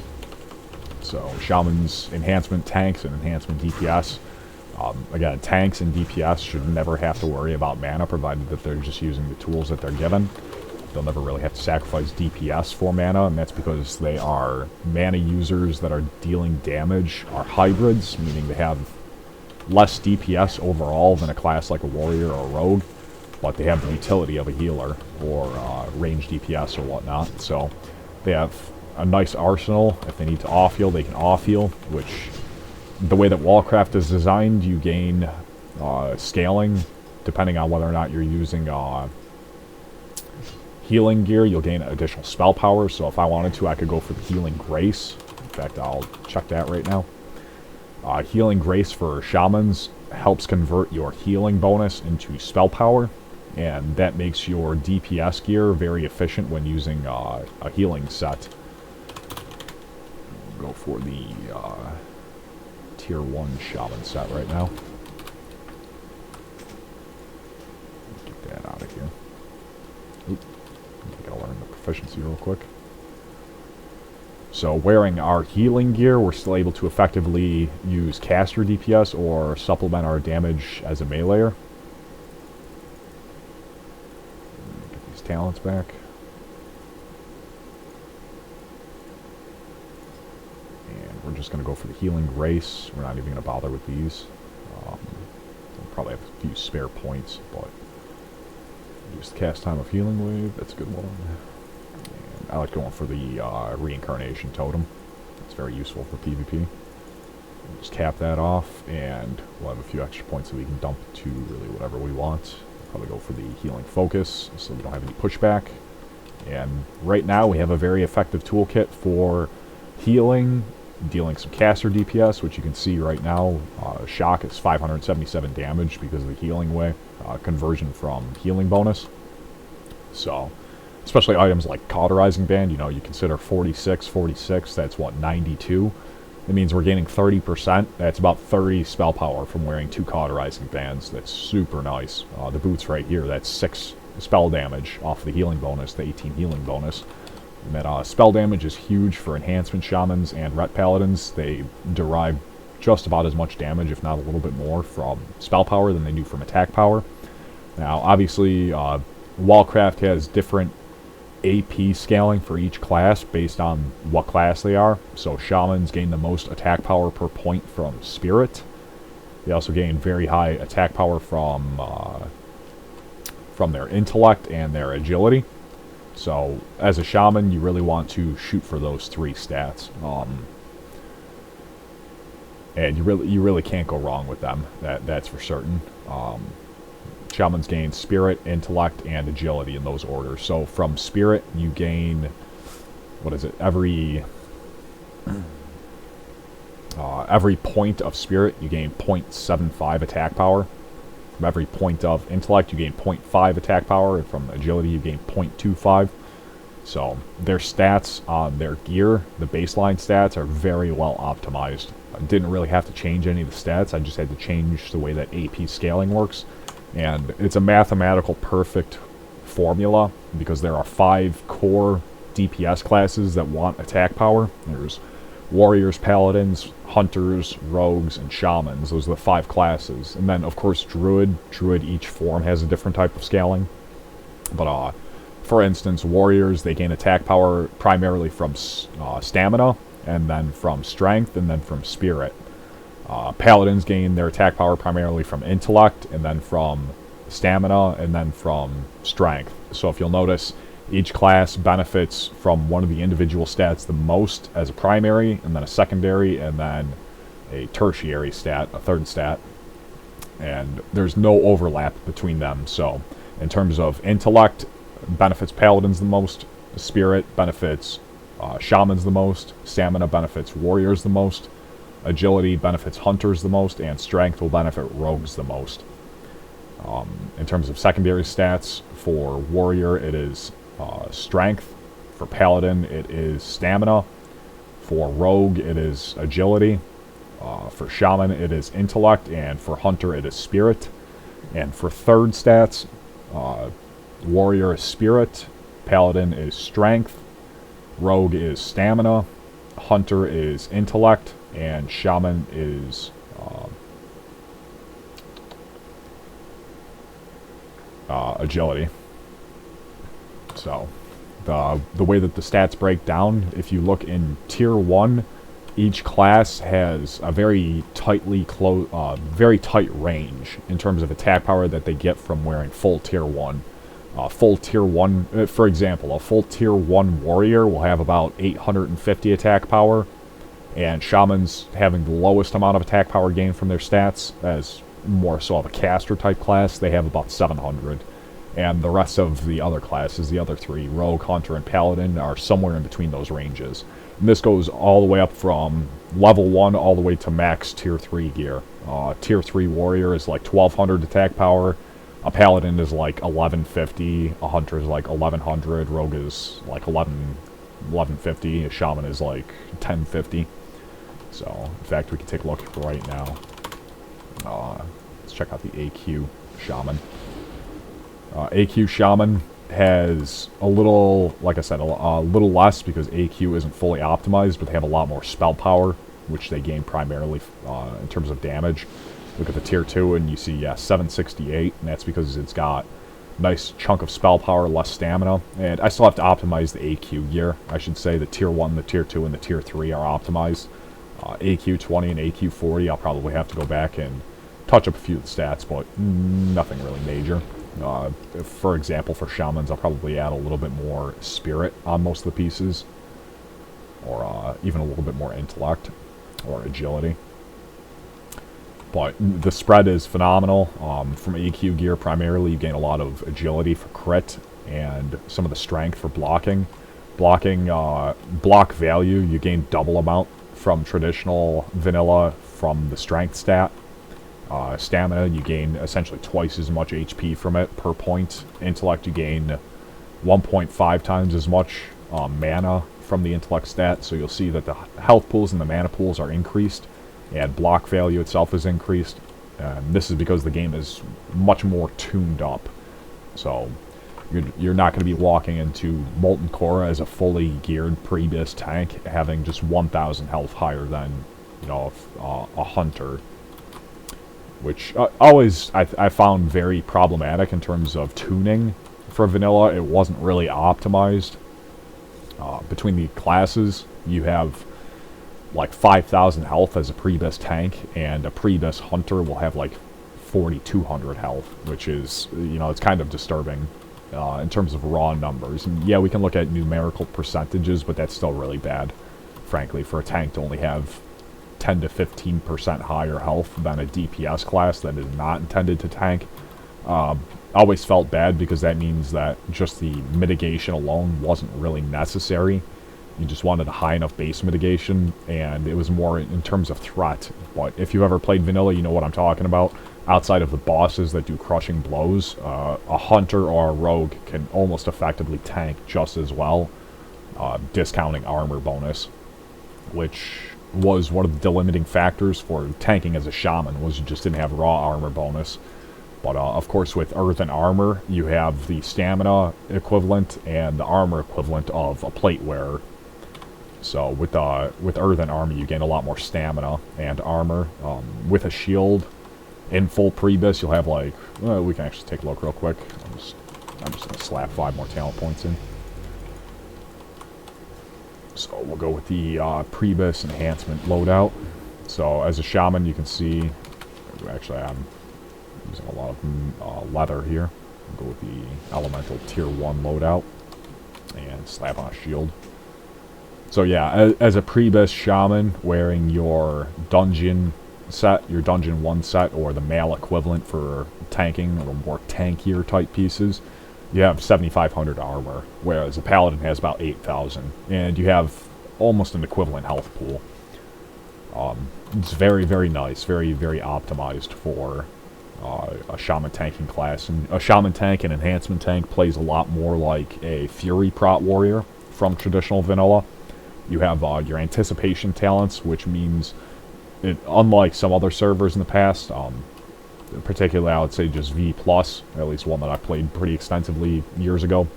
So, Shaman's enhancement tanks and enhancement DPS. Again, tanks and DPS should never have to worry about mana, provided that they're just using the tools that they're given. They'll never really have to sacrifice DPS for mana, and that's because they are mana users that are dealing damage, are hybrids, meaning they have less DPS overall than a class like a warrior or a rogue, but they have the utility of a healer or range DPS or whatnot. So they have a nice arsenal. If they need to off-heal, they can off-heal, which, the way that Wallcraft is designed, you gain scaling, depending on whether or not you're using healing gear. You'll gain additional spell power, so if I wanted to, I could go for the Healing Grace. In fact, I'll check that right now. Healing Grace for Shamans helps convert your healing bonus into spell power, and that makes your DPS gear very efficient when using a healing set. Go for the Tier 1 Shaman set right now. Get that out of here. Oop. I gotta learn the proficiency real quick. So wearing our healing gear, we're still able to effectively use caster DPS or supplement our damage as a meleeer. Get these talents back. And we're just going to go for the healing grace. We're not even going to bother with these. We'll probably have a few spare points, but use the cast time of healing wave. That's a good one. And I like going for the reincarnation totem. It's very useful for PvP. We'll just cap that off, and we'll have a few extra points that we can dump to really whatever we want. Probably go for the healing focus, so we don't have any pushback. And right now we have a very effective toolkit for healing, dealing some caster DPS, which you can see right now. Shock is 577 damage because of the healing way. Conversion from healing bonus. So, especially items like Cauterizing Band, you know, you consider 46, that's what, 92? It means we're gaining 30%. That's about 30 spell power from wearing 2 Cauterizing Bands. That's super nice. The boots right here, that's 6 spell damage off the healing bonus, the 18 healing bonus. And that spell damage is huge for Enhancement Shamans and Ret Paladins. They derive just about as much damage, if not a little bit more, from spell power than they do from attack power. Now, obviously, Wallcraft has different AP scaling for each class based on what class they are. So Shamans gain the most attack power per point from Spirit. They also gain very high attack power from their Intellect and their Agility. So, as a Shaman, you really want to shoot for those 3 stats. And you really can't go wrong with them. That's for certain. Shamans gain Spirit, Intellect, and Agility in those orders. So from Spirit, you gain, what is it, every point of Spirit, you gain 0.75 attack power. From every point of Intellect, you gain 0.5 attack power, and from Agility, you gain 0.25. So their stats on their gear, the baseline stats, are very well optimized. I didn't really have to change any of the stats, I just had to change the way that AP scaling works. And it's a mathematical perfect formula, because there are 5 core DPS classes that want attack power. There's Warriors, Paladins, Hunters, Rogues, and Shamans. Those are the 5 classes. And then, of course, Druid. Druid, each form has a different type of scaling. But, for instance, Warriors, they gain attack power primarily from Stamina, and then from Strength, and then from Spirit. Paladins gain their attack power primarily from Intellect, and then from Stamina, and then from Strength. So if you'll notice, each class benefits from one of the individual stats the most as a primary, and then a secondary, and then a tertiary stat, a third stat. And there's no overlap between them. So in terms of Intellect, benefits Paladins the most, Spirit benefits Shamans the most, Stamina benefits Warriors the most, Agility benefits Hunters the most, and Strength will benefit Rogues the most. In terms of secondary stats, for Warrior it is Strength, for Paladin it is Stamina, for Rogue it is Agility, for Shaman it is Intellect, and for Hunter it is Spirit. And for third stats, Warrior is Spirit, Paladin is Strength, Rogue is Stamina, Hunter is Intellect, and Shaman is Agility. So the way that the stats break down, if you look in Tier 1, each class has a very tightly very tight range in terms of attack power that they get from wearing full Tier 1. Full Tier 1, for example, a full Tier 1 Warrior will have about 850 attack power, and Shamans having the lowest amount of attack power gain from their stats, as more so of a caster type class, they have about 700. And the rest of the other classes, the other 3, Rogue, Hunter, and Paladin, are somewhere in between those ranges. And this goes all the way up from level 1 all the way to max Tier 3 gear. Tier 3 Warrior is like 1200 attack power, a Paladin is like 1150, a Hunter is like 1100, Rogue is like 1150, a Shaman is like 1050. So, in fact, we can take a look right now. Let's check out the AQ Shaman. AQ Shaman, has a little, like I said, a little less because AQ isn't fully optimized, but they have a lot more spell power, which they gain primarily in terms of damage. Look at the tier 2 and you see, yeah, 768, and that's because it's got a nice chunk of spell power, less stamina, and I still have to optimize the AQ gear. I should say the tier 1, the tier 2, and the tier 3 are optimized. AQ 20 and AQ 40, I'll probably have to go back and touch up a few of the stats, but nothing really major. For example, for Shamans, I'll probably add a little bit more Spirit on most of the pieces, or even a little bit more Intellect, or Agility. But the spread is phenomenal. From AQ gear, primarily, you gain a lot of Agility for crit, and some of the Strength for blocking. Block value, you gain double amount from traditional vanilla from the Strength stat. Stamina, you gain essentially twice as much HP from it per point. Intellect, you gain 1.5 times as much mana from the Intellect stat, so you'll see that the health pools and the mana pools are increased, and block value itself is increased. And this is because the game is much more tuned up. So you're not going to be walking into Molten Core as a fully geared Pre-Abyss tank, having just 1,000 health higher than, you know, a Hunter. Which I found very problematic in terms of tuning for vanilla. It wasn't really optimized. Between the classes, you have like 5,000 health as a Pre-Abyss tank, and a Pre-Abyss Hunter will have like 4,200 health, which is, you know, it's kind of disturbing in terms of raw numbers. And yeah, we can look at numerical percentages, but that's still really bad, frankly, for a tank to only have 10 to 15% higher health than a DPS class that is not intended to tank. Always felt bad because that means that just the mitigation alone wasn't really necessary. You just wanted a high enough base mitigation, and it was more in terms of threat. But if you've ever played vanilla, you know what I'm talking about. Outside of the bosses that do crushing blows, a hunter or a rogue can almost effectively tank just as well, discounting armor bonus, which was one of the delimiting factors for tanking as a shaman, was you just didn't have raw armor bonus. But of course with earthen armor, you have the stamina equivalent and the armor equivalent of a plate wearer. So with earthen armor, you gain a lot more stamina and armor. With a shield in full Pre-Abyss, you'll have like, we can actually take a look real quick. I'm just gonna slap 5 more talent points in. So we'll go with the Pre-Abyss Enhancement loadout. So as a shaman, you can see, actually I'm using a lot of leather here. We'll go with the Elemental Tier 1 loadout and slap on a shield. So yeah, as a Pre-Abyss shaman, wearing your dungeon set, your dungeon 1 set, or the male equivalent for tanking or more tankier type pieces, you have 7,500 armor, whereas a paladin has about 8,000, and you have almost an equivalent health pool. It's very, very nice, very, very optimized for a shaman tanking class. And a shaman tank and enhancement tank plays a lot more like a fury prot warrior from traditional vanilla. You have your anticipation talents, which means, unlike some other servers in the past, particularly I would say just V+, at least one that I played pretty extensively years ago.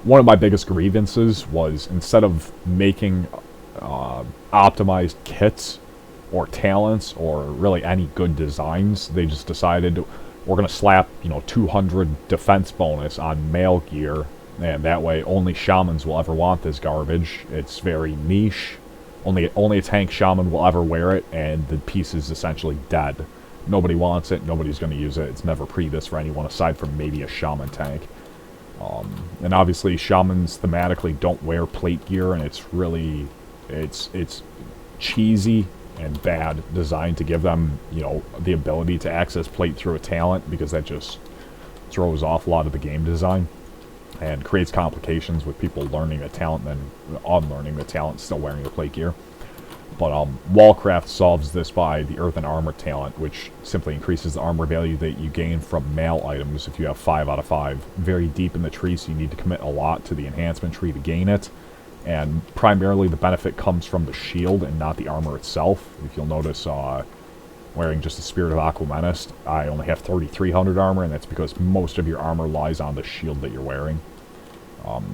One of my biggest grievances was, instead of making optimized kits or talents or really any good designs, they just decided we're going to slap, you know, 200 defense bonus on male gear, and that way only shamans will ever want this garbage. It's very niche. Only a tank shaman will ever wear it, and the piece is essentially dead. Nobody wants it, nobody's going to use it. It's never Pre-Abyss for anyone aside from maybe a shaman tank. And obviously shamans thematically don't wear plate gear, and it's really, it's cheesy and bad design to give them, you know, the ability to access plate through a talent, because that just throws off a lot of the game design and creates complications with people learning the talent and then unlearning the talent, still wearing the plate gear. But Wallcraft solves this by the earthen armor talent, which simply increases the armor value that you gain from male items if you have 5 out of 5. Very deep in the tree, so you need to commit a lot to the enhancement tree to gain it. And primarily the benefit comes from the shield and not the armor itself. If you'll notice, wearing just the Spirit of Aquamanist, I only have 3,300 armor, and that's because most of your armor lies on the shield that you're wearing.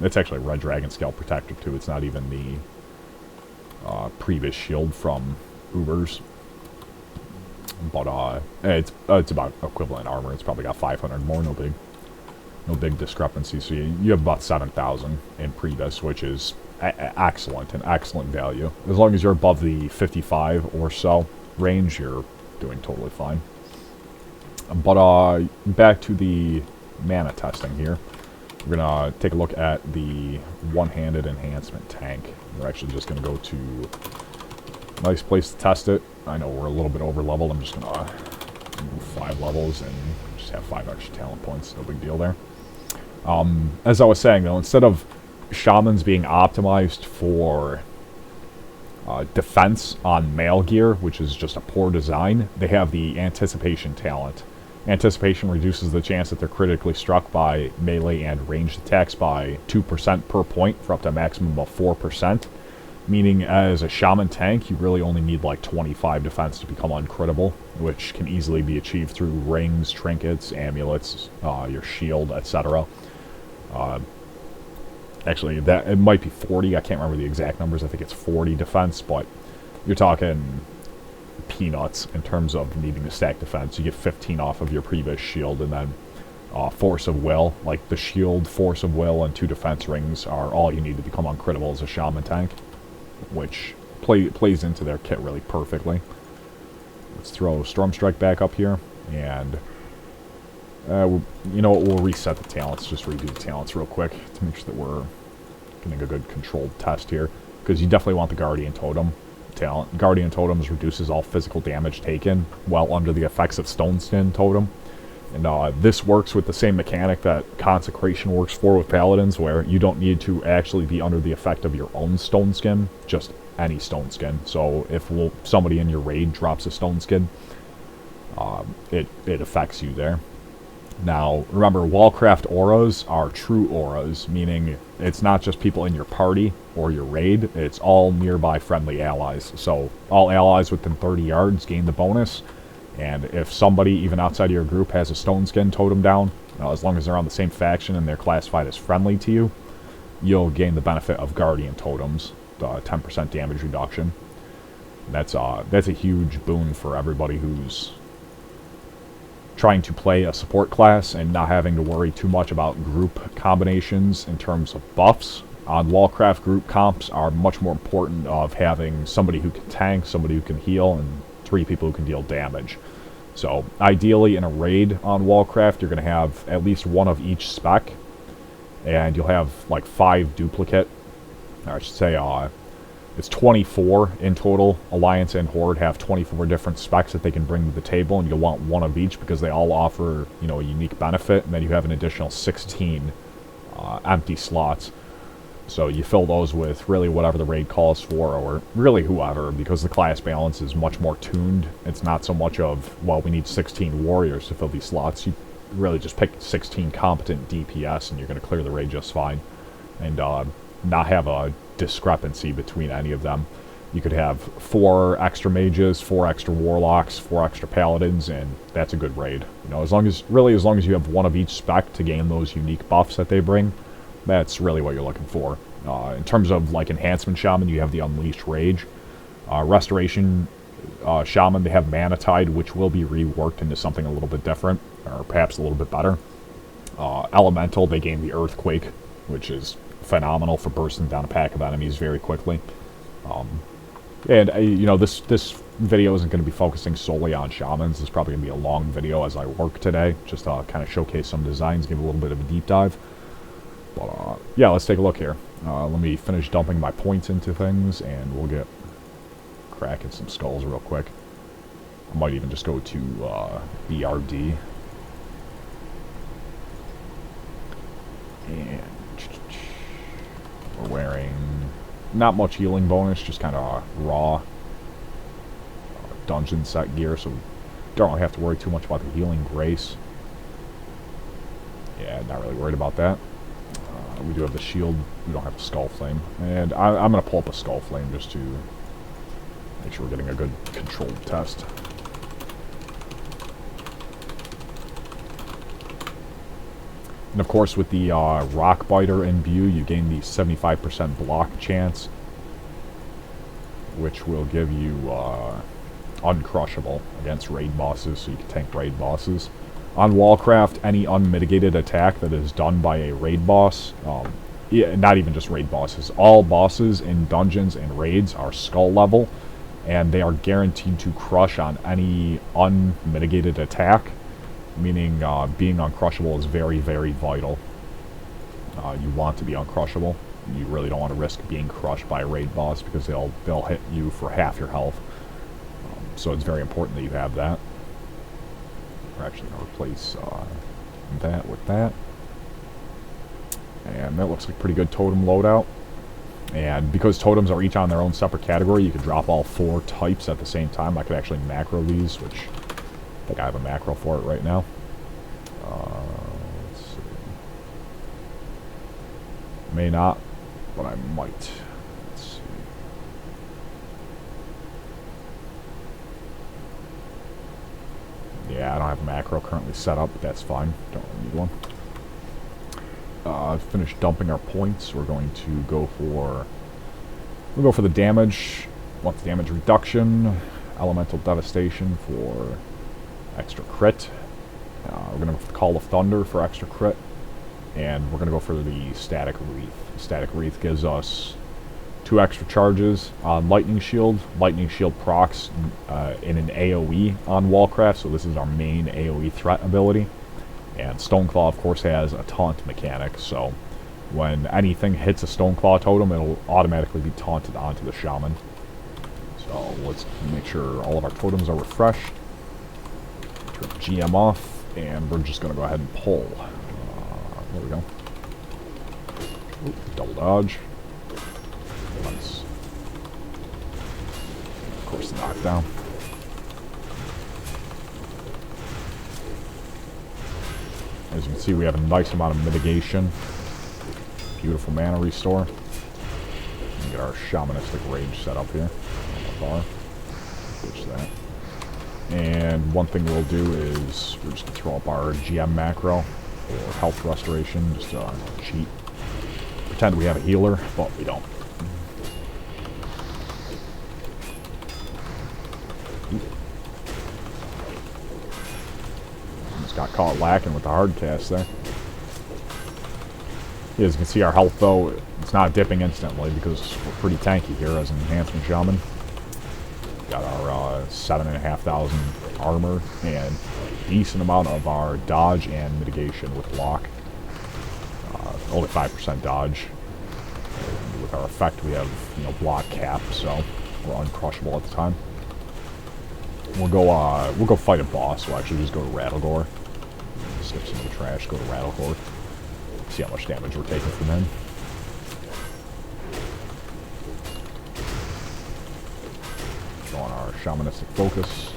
It's actually a Red Dragon Scale Protector, too. It's not even the previous shield from Uber's. But it's about equivalent armor. It's probably got 500 more, no big discrepancy. So you have about 7,000 in Priebus, which is excellent, an excellent value. As long as you're above the 55 or so range, you're doing totally fine. But back to the mana testing here. We're going to take a look at the one-handed enhancement tank. We're actually just going to go to a nice place to test it. I know we're a little bit over leveled. I'm just going to move 5 levels and just have 5 extra talent points. No big deal there. As I was saying, though, instead of shamans being optimized for defense on mail gear, which is just a poor design, they have the anticipation talent. Anticipation reduces the chance that they're critically struck by melee and ranged attacks by 2% per point for up to a maximum of 4%. Meaning, as a shaman tank, you really only need like 25 defense to become uncrittable, which can easily be achieved through rings, trinkets, amulets, your shield, etc. Actually, it might be 40. I can't remember the exact numbers. I think it's 40 defense, but you're talking peanuts in terms of needing to stack defense. You get 15 off of your previous shield, and then force of will, like the shield, force of will, and 2 defense rings are all you need to become uncrittable as a shaman tank, which plays into their kit really perfectly. Let's throw Storm Strike back up here, and you know what, we'll reset the talents, just redo the talents real quick to make sure that we're getting a good controlled test here, because you definitely want the Guardian Totem talent. Guardian Totems reduces all physical damage taken while under the effects of Stone Skin Totem. And this works with the same mechanic that Consecration works for with Paladins, where you don't need to actually be under the effect of your own Stone Skin, just any Stone Skin. So if somebody in your raid drops a Stone Skin, it affects you there. Now, remember, Wallcraft auras are true auras, meaning it's not just people in your party or your raid, it's all nearby friendly allies. So all allies within 30 yards gain the bonus. And if somebody, even outside of your group, has a Stone Skin Totem down, as long as they're on the same faction and they're classified as friendly to you, you'll gain the benefit of Guardian Totems, the 10% damage reduction. And that's a huge boon for everybody who's trying to play a support class and not having to worry too much about group combinations in terms of buffs. On Wallcraft, group comps are much more important of having somebody who can tank, somebody who can heal, and 3 people who can deal damage. So ideally in a raid on Wallcraft, you're going to have at least 1 of each spec, and you'll have like 5 duplicate, or I should say it's 24 in total. Alliance and Horde have 24 different specs that they can bring to the table, and you'll want 1 of each because they all offer, you know, a unique benefit, and then you have an additional 16 empty slots. So you fill those with really whatever the raid calls for, or really whoever, because the class balance is much more tuned. It's not so much of, well, we need 16 warriors to fill these slots. You really just pick 16 competent DPS, and you're going to clear the raid just fine, and not have a discrepancy between any of them. You could have 4 extra mages, 4 extra warlocks, 4 extra paladins, and that's a good raid. You know, as long as you have 1 of each spec to gain those unique buffs that they bring, that's really what you're looking for. In terms of like Enhancement Shaman, you have the Unleashed Rage. Restoration Shaman, they have Mana Tide, which will be reworked into something a little bit different, or perhaps a little bit better. Elemental, they gain the Earthquake, which is phenomenal for bursting down a pack of enemies very quickly. And you know, this video isn't going to be focusing solely on shamans. It's probably going to be a long video as I work today, just to kind of showcase some designs, give a little bit of a deep dive. But yeah, let's take a look here. Let me finish dumping my points into things, and we'll get cracking some skulls real quick. I might even just go to BRD. And we're wearing not much healing bonus, just kind of raw dungeon set gear, so we don't really have to worry too much about the healing grace. Yeah, not really worried about that. We do have the shield. We don't have a skull flame, and I'm going to pull up a skull flame just to make sure we're getting a good controlled test. And of course, with the Rock Biter imbue, you gain the 75% block chance, which will give you uncrushable against raid bosses, so you can tank raid bosses. On Wallcraft, any unmitigated attack that is done by a raid boss, yeah, not even just raid bosses, all bosses in dungeons and raids are skull level, and they are guaranteed to crush on any unmitigated attack, meaning being uncrushable is very, very vital. You want to be uncrushable. You really don't want to risk being crushed by a raid boss because they'll hit you for half your health. So it's very important that you have that. We're actually going to replace that with that. And that looks like pretty good totem loadout. And because totems are each on their own separate category, you can drop all 4 types at the same time. I could actually macro these, which I think I have a macro for it right now. Let's see. May not, but I might. Let's see. Yeah, I don't have a macro currently set up, but that's fine. Don't really need one. Finished dumping our points. We're going to go for the damage. Want the damage reduction, elemental devastation for extra crit. We're going to go for the Call of Thunder for extra crit, and we're going to go for the Static Wreath. Static Wreath gives us 2 extra charges on Lightning Shield. Lightning Shield procs in an AoE on Wallcraft, so this is our main AoE threat ability. And Stoneclaw, of course, has a taunt mechanic, so when anything hits a Stoneclaw totem, it'll automatically be taunted onto the Shaman. So let's make sure all of our totems are refreshed. Turn GM off, and we're just going to go ahead and pull. There we go. Ooh, double dodge. Nice. Of course, the knockdown. As you can see, we have a nice amount of mitigation. Beautiful mana restore. Get our Shamanistic Rage set up here. Switch that. And one thing we'll do is we're just going to throw up our GM macro for health restoration, just to cheat. Pretend we have a healer, but we don't. Just got caught lacking with the hard cast there. Yeah, as you can see, our health, though, it's not dipping instantly because we're pretty tanky here as an Enhancement Shaman. Got our 7,500 armor and decent amount of our dodge and mitigation with lock. Only 5% dodge. And with our effect, we have block cap, so we're uncrushable at the time. We'll go fight a boss. We'll actually just go to Rattlegore. Skip some of the trash. Go to Rattlegore. See how much damage we're taking from him. Go on our Shamanistic Focus.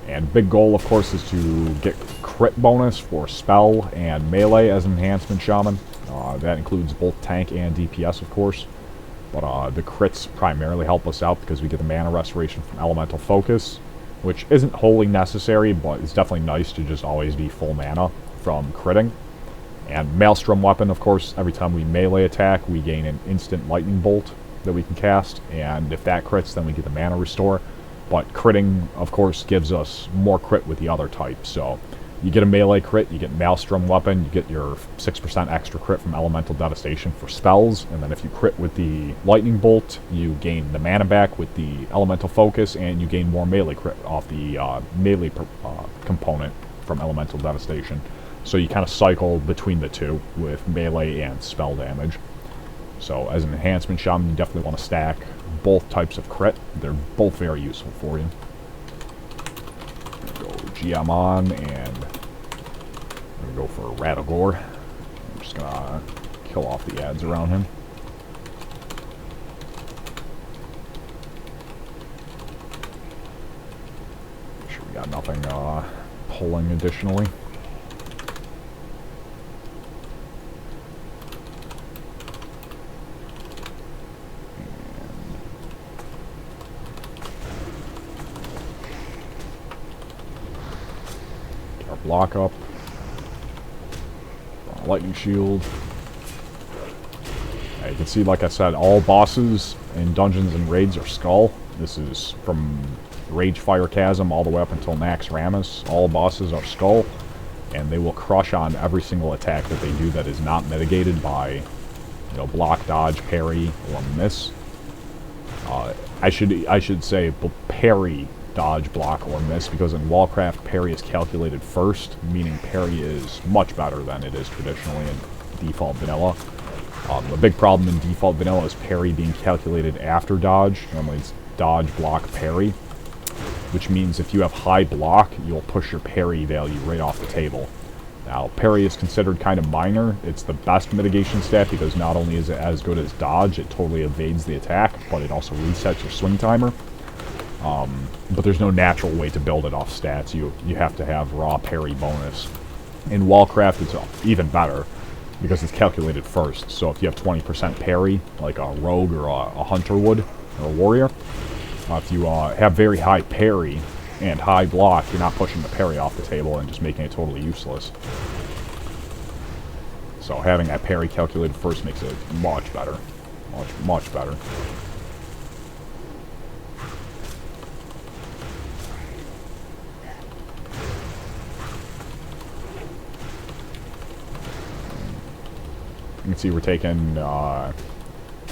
And big goal, of course, is to get crit bonus for spell and melee as an Enhancement Shaman. That includes both tank and DPS, of course. But the crits primarily help us out because we get the mana restoration from Elemental Focus, which isn't wholly necessary, but it's definitely nice to just always be full mana from critting. And Maelstrom Weapon, of course, every time we melee attack, we gain an instant lightning bolt that we can cast, and if that crits, then we get the mana restore. But critting, of course, gives us more crit with the other type, so you get a melee crit, you get Maelstrom Weapon, you get your 6% extra crit from Elemental Devastation for spells, and then if you crit with the Lightning Bolt, you gain the mana back with the Elemental Focus, and you gain more melee crit off the melee component from Elemental Devastation. So you kind of cycle between the two with melee and spell damage. So as an Enhancement Shaman, you definitely want to stack both types of crit. They're both very useful for you. Go GM on, and I'm going to go for Rattlegore. I'm just going to kill off the ads around him. Make sure we got nothing pulling additionally. Block up. Lightning shield. You can see, like I said, all bosses in dungeons and raids are skull. This is from Rage Fire Chasm all the way up until Nax Ramus. All bosses are skull, and they will crush on every single attack that they do that is not mitigated by, you know, block, dodge, parry, or miss. I should say parry, dodge, block, or miss, because in Wallcraft, parry is calculated first, meaning parry is much better than it is traditionally in default vanilla. The big problem in default vanilla is parry being calculated after dodge. Normally it's dodge, block, parry, which means if you have high block, you'll push your parry value right off the table. Now, parry is considered kind of minor. It's the best mitigation stat because not only is it as good as dodge, it totally evades the attack, but it also resets your swing timer. But there's no natural way to build it off stats. You have to have raw parry bonus. In Wallcraft, it's even better, because it's calculated first. So if you have 20% parry, like a rogue or a hunter would, or a warrior, if you have very high parry and high block, you're not pushing the parry off the table and just making it totally useless. So having that parry calculated first makes it much better. Much better. You can see we're taking, I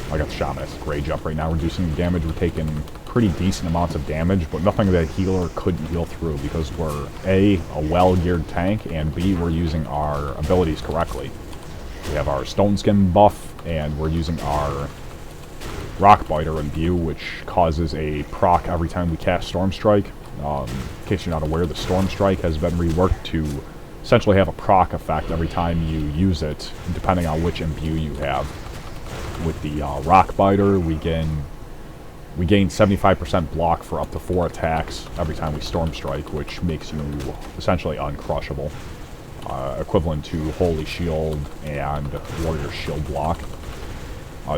got the Shamanistic Rage up right now, reducing the damage. We're taking pretty decent amounts of damage, but nothing that a healer couldn't heal through, because we're A, a well-geared tank, and B, we're using our abilities correctly. We have our Stone Skin buff, and we're using our Rock Biter imbue, which causes a proc every time we cast Storm Strike. In case you're not aware, the Storm Strike has been reworked to essentially have a proc effect every time you use it, depending on which imbue you have. With the Rock Biter, we gain 75% block for up to 4 attacks every time we Storm Strike, which makes you essentially uncrushable. Equivalent to Holy Shield and Warrior Shield block.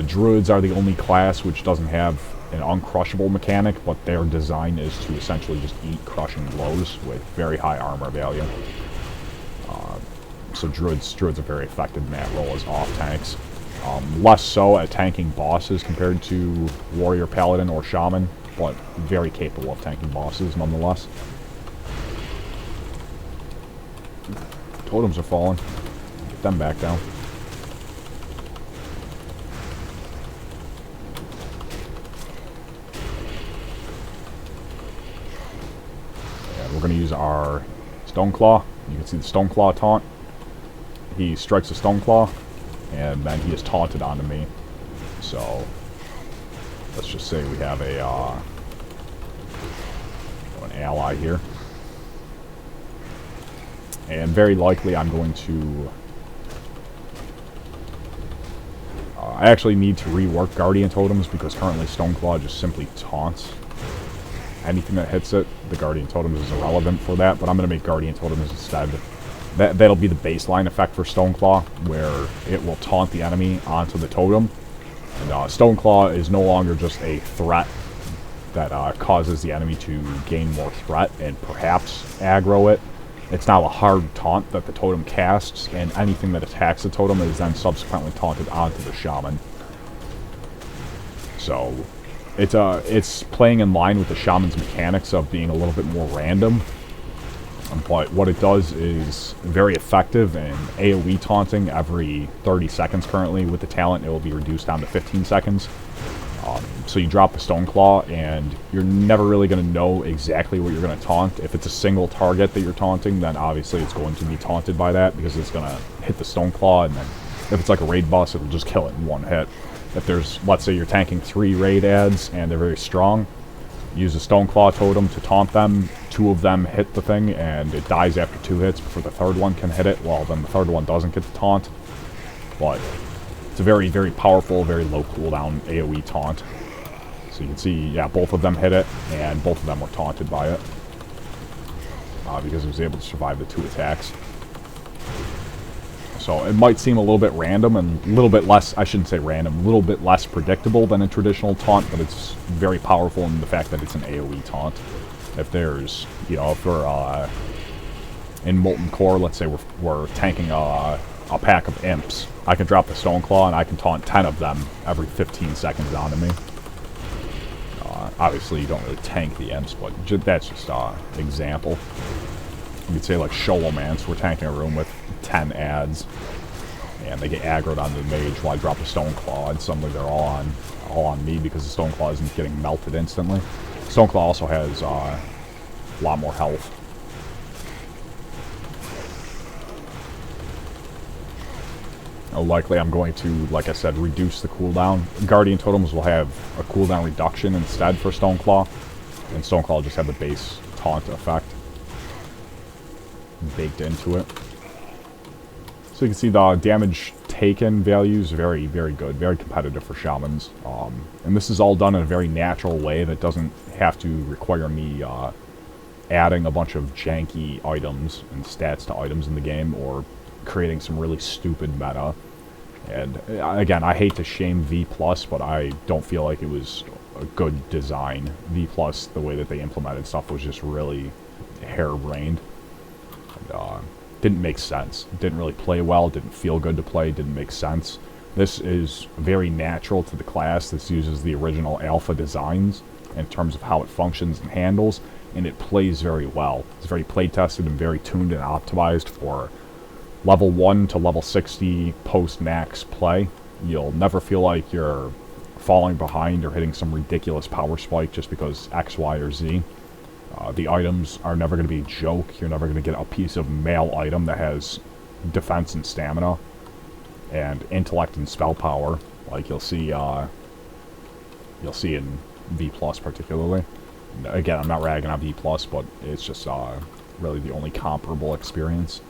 Druids are the only class which doesn't have an uncrushable mechanic, but their design is to essentially just eat crushing blows with very high armor value. So Druids are very effective in that role as off-tanks. Less so at tanking bosses compared to Warrior, Paladin, or Shaman, but very capable of tanking bosses nonetheless. Totems are falling. Get them back down. And we're going to use our Stoneclaw. You can see the Stoneclaw taunt. He strikes the Stoneclaw, and then he is taunted onto me. So let's just say we have an ally here, and very likely I'm going to I actually need to rework Guardian Totems, because currently Stoneclaw just simply taunts anything that hits it. The Guardian Totems is irrelevant for that, but I'm going to make Guardian Totems instead. That'll be the baseline effect for Stoneclaw, where it will taunt the enemy onto the totem. And Stoneclaw is no longer just a threat that causes the enemy to gain more threat and perhaps aggro it. It's now a hard taunt that the totem casts, and anything that attacks the totem is then subsequently taunted onto the shaman. So it's playing in line with the shaman's mechanics of being a little bit more random. But what it does is very effective in AoE taunting every 30 seconds currently. With the talent, it will be reduced down to 15 seconds. So you drop the Stoneclaw, and you're never really going to know exactly what you're going to taunt. If it's a single target that you're taunting, then obviously it's going to be taunted by that, because it's going to hit the Stoneclaw, and then if it's like a raid boss, it'll just kill it in one hit. If there's, let's say you're tanking 3 raid adds, and they're very strong, use a Stoneclaw totem to taunt them. 2 of them hit the thing, and it dies after 2 hits before the 3rd one can hit it. Well, then the 3rd one doesn't get the taunt. But it's a very, very powerful, very low cooldown AoE taunt. So you can see, yeah, both of them hit it, and both of them were taunted by it. Because it was able to survive the 2 attacks. So it might seem a little bit random, and a little bit less, I shouldn't say random, a little bit less predictable than a traditional taunt, but it's very powerful in the fact that it's an AoE taunt. If there's, you know, if we're in Molten Core, let's say we're tanking a pack of imps. I can drop the Stoneclaw and I can taunt 10 of them every 15 seconds onto me. Obviously, you don't really tank the imps, but that's just an example. You could say, like, Sholomance, we're tanking a room with 10 ads, and they get aggroed onto the mage while I drop the Stoneclaw, and suddenly they're all on me because the Stoneclaw isn't getting melted instantly. Stoneclaw also has a lot more health. Likely I'm going to, like I said, reduce the cooldown. Guardian Totems will have a cooldown reduction instead for Stoneclaw, and Stoneclaw will just have the base taunt effect baked into it. So you can see the damage taken values very, very good, very competitive for Shamans. And this is all done in a very natural way that doesn't have to require me adding a bunch of janky items and stats to items in the game, or creating some really stupid meta. And again, I hate to shame V+, but I don't feel like it was a good design. V+, the way that they implemented stuff was just really harebrained. And, didn't make sense. Didn't really play well, didn't feel good to play, didn't make sense. This is very natural to the class. This uses the original Alpha designs in terms of how it functions and handles, and it plays very well. It's very play-tested and very tuned and optimized for level 1 to level 60 post-max play. You'll never feel like you're falling behind or hitting some ridiculous power spike just because X, Y, or Z. The items are never going to be a joke. You're never going to get a piece of mail item that has defense and stamina and intellect and spell power, like you'll see in V+ particularly. And again, I'm not ragging on V+, but it's just really the only comparable experience.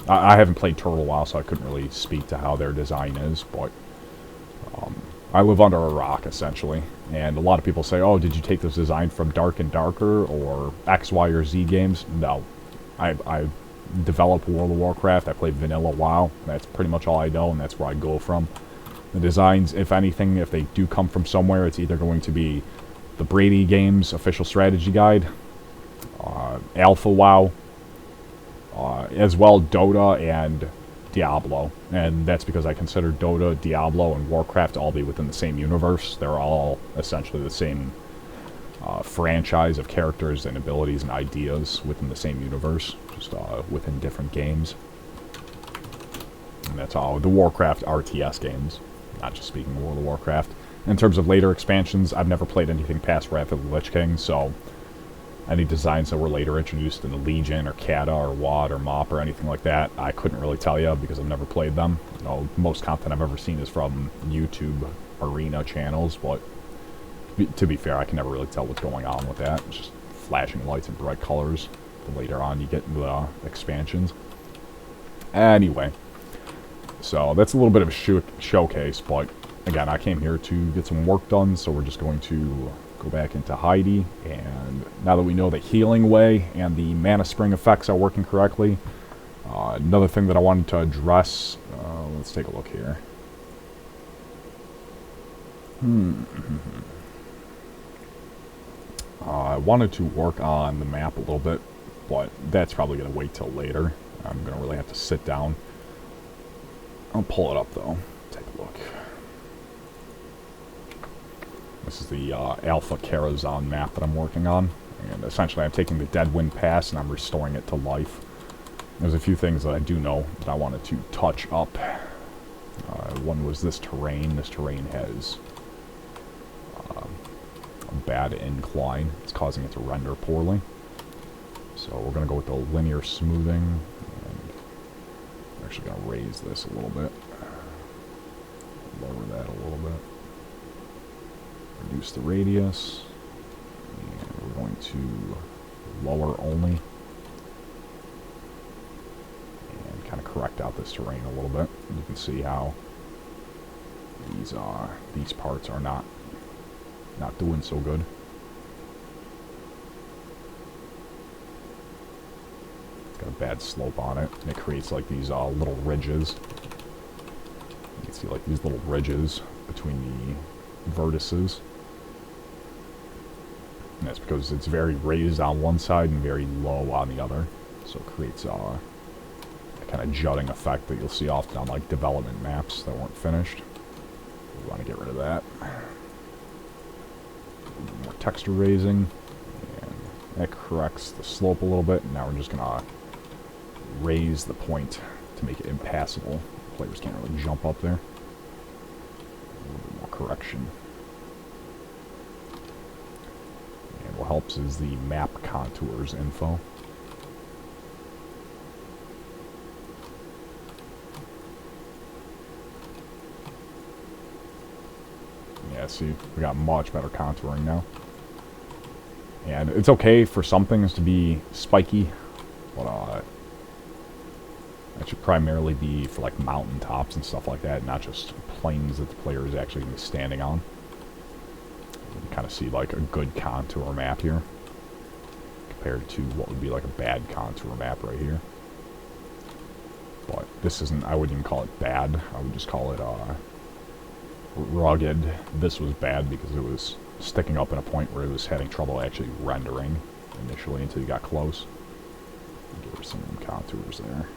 I haven't played Turtle in a while, so I couldn't really speak to how their design is, but I live under a rock, essentially. And a lot of people say, oh, did you take this design from Dark and Darker or X, Y, or Z games? No. I developed World of Warcraft, I played vanilla WoW, that's pretty much all I know, and that's where I go from. The designs, if anything, if they do come from somewhere, it's either going to be the Brady Games official strategy guide, Alpha WoW, as well Dota and Diablo. And that's because I consider Dota, Diablo, and Warcraft to all be within the same universe. They're all essentially the same franchise of characters and abilities and ideas within the same universe, just within different games. And that's all the Warcraft RTS games, not just speaking of World of Warcraft. In terms of later expansions, I've never played anything past Wrath of the Lich King, so any designs that were later introduced in the Legion or Kata or WoD or MoP or anything like that, I couldn't really tell you because I've never played them. You know, most content I've ever seen is from YouTube arena channels, but to be fair, I can never really tell what's going on with that. It's just flashing lights and bright colors. The later on you get into the expansions. Anyway, so that's a little bit of a showcase, but again, I came here to get some work done, so we're just going to go back into Heidi, and now that we know the healing way and the mana spring effects are working correctly, another thing that I wanted to address, let's take a look here. I wanted to work on the map a little bit, but that's probably going to wait till later. I'm going to really have to sit down. I'll pull it up though, take a look. This is the Alpha Karazhan map that I'm working on, and essentially I'm taking the Deadwind Pass and I'm restoring it to life. There's a few things that I do know that I wanted to touch up. One was this terrain. This terrain has a bad incline. It's causing it to render poorly. So we're going to go with the linear smoothing, and I'm actually going to raise this a little bit. Lower that a little bit. Reduce the radius, and we're going to lower only, and kind of correct out this terrain a little bit. And you can see how these parts are not doing so good. It's got a bad slope on it, and it creates like these little ridges. You can see like these little ridges between the vertices. And that's because it's very raised on one side and very low on the other. So it creates that kind of jutting effect that you'll see often on like development maps that weren't finished. We want to get rid of that. More texture raising, and that corrects the slope a little bit. And now we're just gonna raise the point to make it impassable. Players can't really jump up there. A little bit more correction. And what helps is the map contours info. Yeah, see, we got much better contouring now. And it's okay for some things to be spiky, but that should primarily be for like mountaintops and stuff like that, not just plains that the player is actually going to be standing on. You can kind of see like a good contour map here, compared to what would be like a bad contour map right here. But this isn't, I wouldn't even call it bad, I would just call it rugged. This was bad because it was sticking up in a point where it was having trouble actually rendering initially until you got close. Give her some contours there.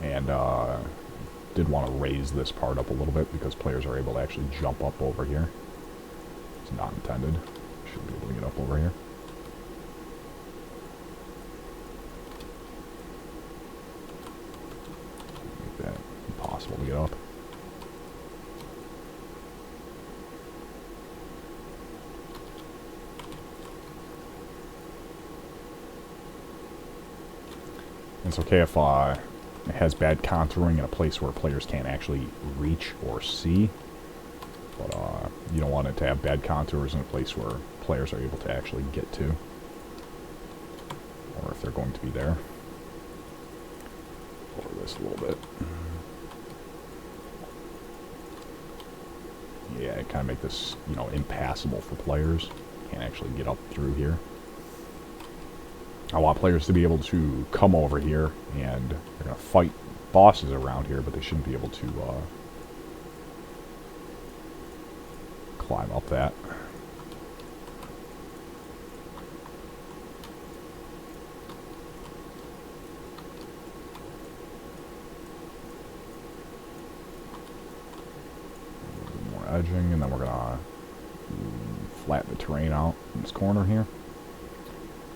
And did want to raise this part up a little bit because players are able to actually jump up over here. It's not intended. Should be able to get up over here. Make that impossible to get up. It's okay if it has bad contouring in a place where players can't actually reach or see. But you don't want it to have bad contours in a place where players are able to actually get to. Or if they're going to be there. Lower this a little bit. Yeah, kind of make this, you know, impassable for players. Can't actually get up through here. I want players to be able to come over here, and they're going to fight bosses around here, but they shouldn't be able to climb up that. A little bit more edging, and then we're going to flatten the terrain out in this corner here.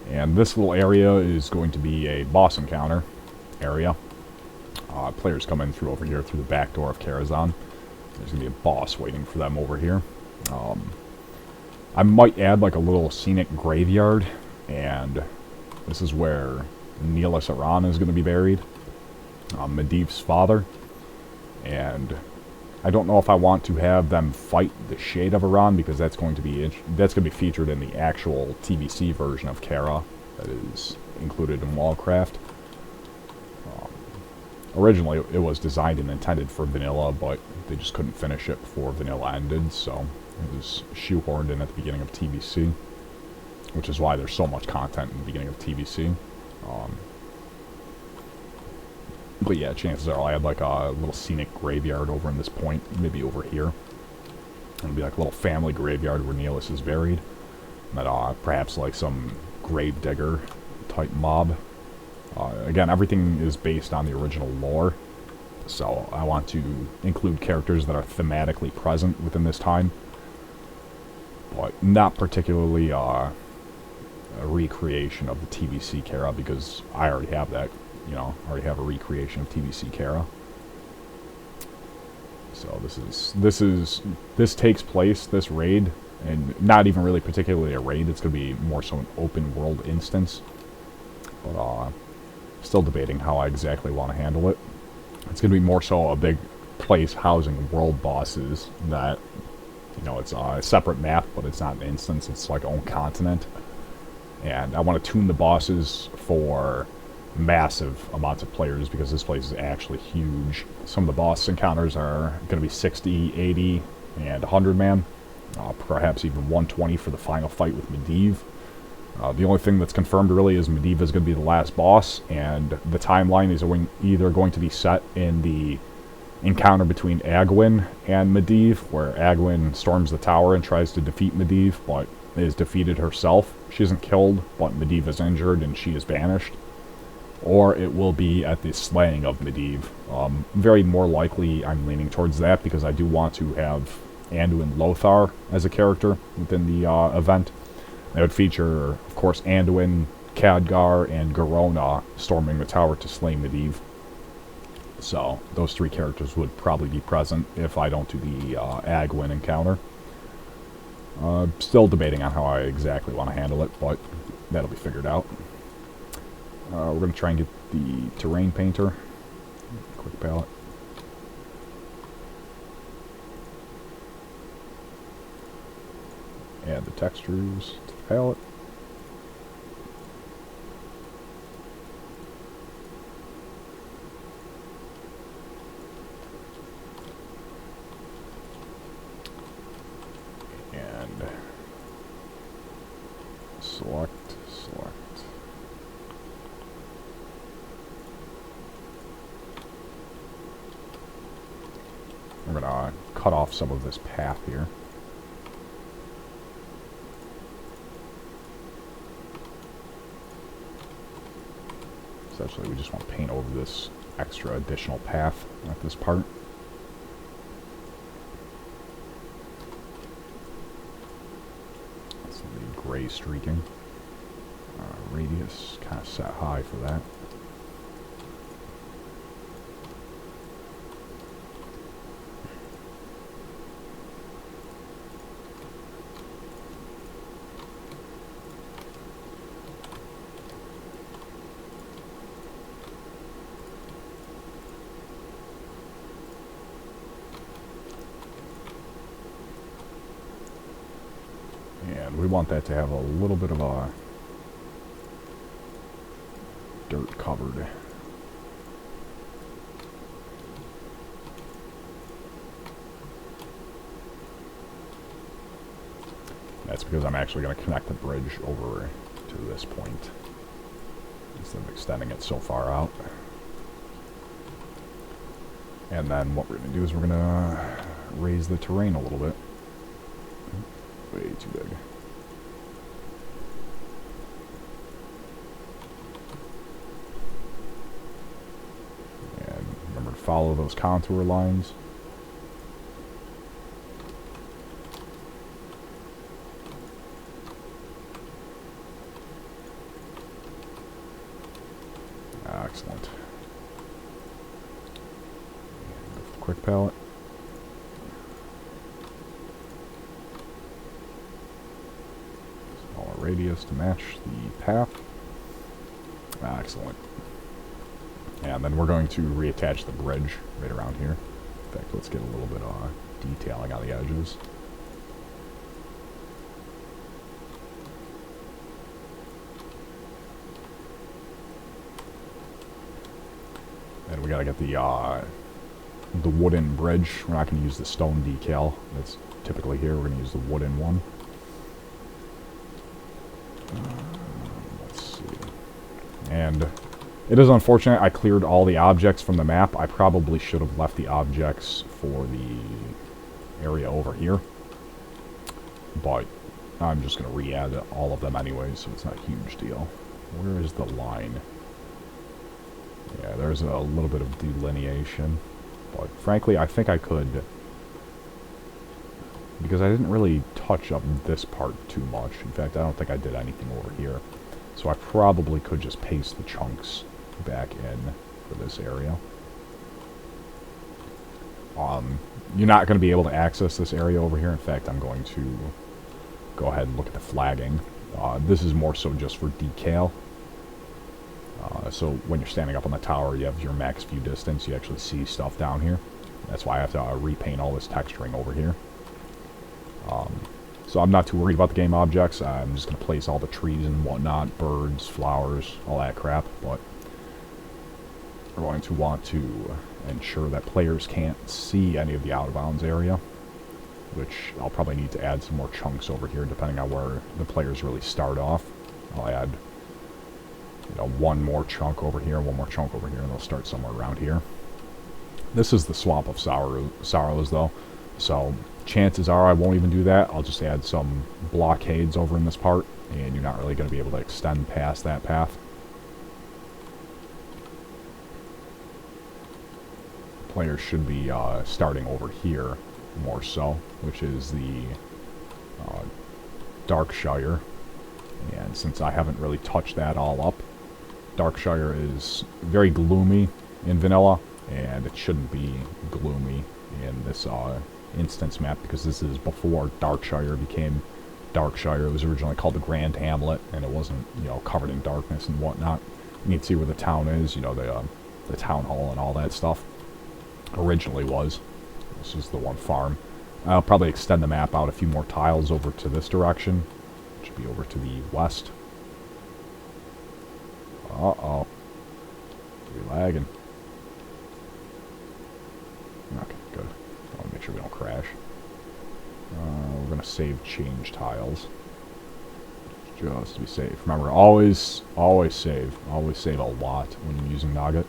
And this little area is going to be a boss encounter area. Players come in through over here through the back door of Karazhan. There's going to be a boss waiting for them over here. I might add like a little scenic graveyard, and this is where Nilis Aran is going to be buried, Medivh's father. And I don't know if I want to have them fight the Shade of Aran, because that's going to be featured in the actual TBC version of Kara that is included in Wallcraft. Originally, it was designed and intended for vanilla, but they just couldn't finish it before vanilla ended, so it was shoehorned in at the beginning of TBC, which is why there's so much content in the beginning of TBC. But yeah, chances are I'll add like a little scenic graveyard over in this point, maybe over here. It'll be like a little family graveyard where Nilis is buried. And perhaps like some grave digger type mob. Again, everything is based on the original lore, so I want to include characters that are thematically present within this time, but not particularly a recreation of the TBC Kara, because I already have that. You know, I already have a recreation of TBC Kara. So this takes place, this raid, and not even really particularly a raid. It's going to be more so an open world instance. But still debating how I exactly want to handle it. It's going to be more so a big place housing world bosses that, you know, it's a separate map, but it's not an instance. It's like own continent. And I want to tune the bosses for massive amounts of players, because this place is actually huge. Some of the boss encounters are going to be 60, 80, and 100 man. Perhaps even 120 for the final fight with Medivh. The only thing that's confirmed really is Medivh is going to be the last boss, and the timeline is either going to be set in the encounter between Agwyn and Medivh, where Agwyn storms the tower and tries to defeat Medivh, but is defeated herself. She isn't killed, but Medivh is injured and she is banished. Or it will be at the slaying of Medivh. Very more likely I'm leaning towards that because I do want to have Anduin Lothar as a character within the event. That would feature, of course, Anduin, Khadgar, and Garona storming the tower to slay Medivh. So, those three characters would probably be present if I don't do the Agwin encounter. Still debating on how I exactly want to handle it, but that'll be figured out. We're going to try and get the terrain painter. Quick palette. Add the textures to the palette. And select. We're going to cut off some of this path here. Essentially, we just want to paint over this extra additional path at this part. Let's need gray streaking. Radius kind of set high for that. And we want that to have a little bit of a dirt covered. That's because I'm actually going to connect the bridge over to this point instead of extending it so far out. And then what we're going to do is we're going to raise the terrain a little bit. Way too big. And remember to follow those contour lines. Excellent. And quick palette. Radius to match the path. Excellent. And then we're going to reattach the bridge right around here. In fact, let's get a little bit of detailing on the edges. And we gotta get the wooden bridge. We're not gonna use the stone decal that's typically here. We're gonna use the wooden one. Let's see. And it is unfortunate I cleared all the objects from the map. I probably should have left the objects for the area over here. But I'm just going to re-add all of them anyway, so it's not a huge deal. Where is the line? Yeah, there's a little bit of delineation. But frankly, I think I could... because I didn't really touch up this part too much. In fact, I don't think I did anything over here. So I probably could just paste the chunks back in for this area. You're not going to be able to access this area over here. In fact, I'm going to go ahead and look at the flagging. This is more so just for decal. So when you're standing up on the tower, you have your max view distance. You actually see stuff down here. That's why I have to repaint all this texturing over here. So I'm not too worried about the game objects. I'm just going to place all the trees and whatnot, birds, flowers, all that crap. But we're going to want to ensure that players can't see any of the out-of-bounds area, which I'll probably need to add some more chunks over here depending on where the players really start off. I'll add, you know, one more chunk over here, one more chunk over here, and they'll start somewhere around here. This is the Swamp of Sorrows, though. So chances are I won't even do that. I'll just add some blockades over in this part, and you're not really going to be able to extend past that path. Players should be starting over here more so, which is the Darkshire. And since I haven't really touched that all up, Darkshire is very gloomy in vanilla, and it shouldn't be gloomy in this instance map, because this is before Darkshire became Darkshire. It was originally called the Grand Hamlet, and it wasn't, you know, covered in darkness and whatnot. You can see where the town is, you know, the town hall and all that stuff. Originally was. This is the one farm. I'll probably extend the map out a few more tiles over to this direction. It should be over to the west. Uh-oh. We're lagging. Okay, good. I want to make sure we don't crash. We're going to save change tiles. Just to be safe. Remember, always save. Always save a lot when you're using Nugget.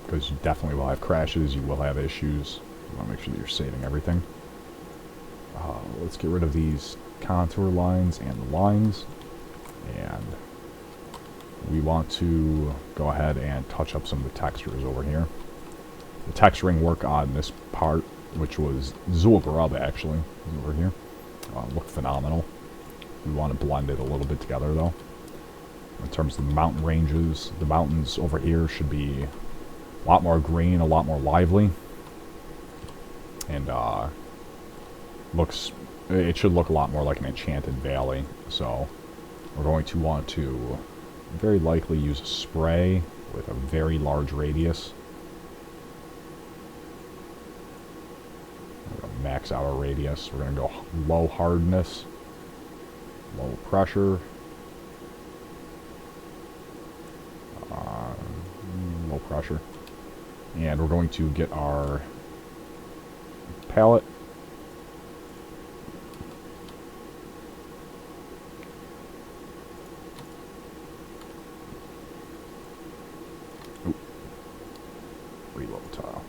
Because you definitely will have crashes, you will have issues. You want to make sure that you're saving everything. Let's get rid of these contour lines and the lines. And we want to go ahead and touch up some of the textures over here. The texturing work on this part, which was Zul'Grub actually, is over here. Looked phenomenal. We want to blend it a little bit together though. In terms of the mountain ranges, the mountains over here should be a lot more green, a lot more lively. And it should look a lot more like an enchanted valley. So we're going to want to very likely use a spray with a very large radius. We're going to max out our radius. We're going to go low hardness, low pressure, low pressure. And we're going to get our palette. Oop. Reload tile.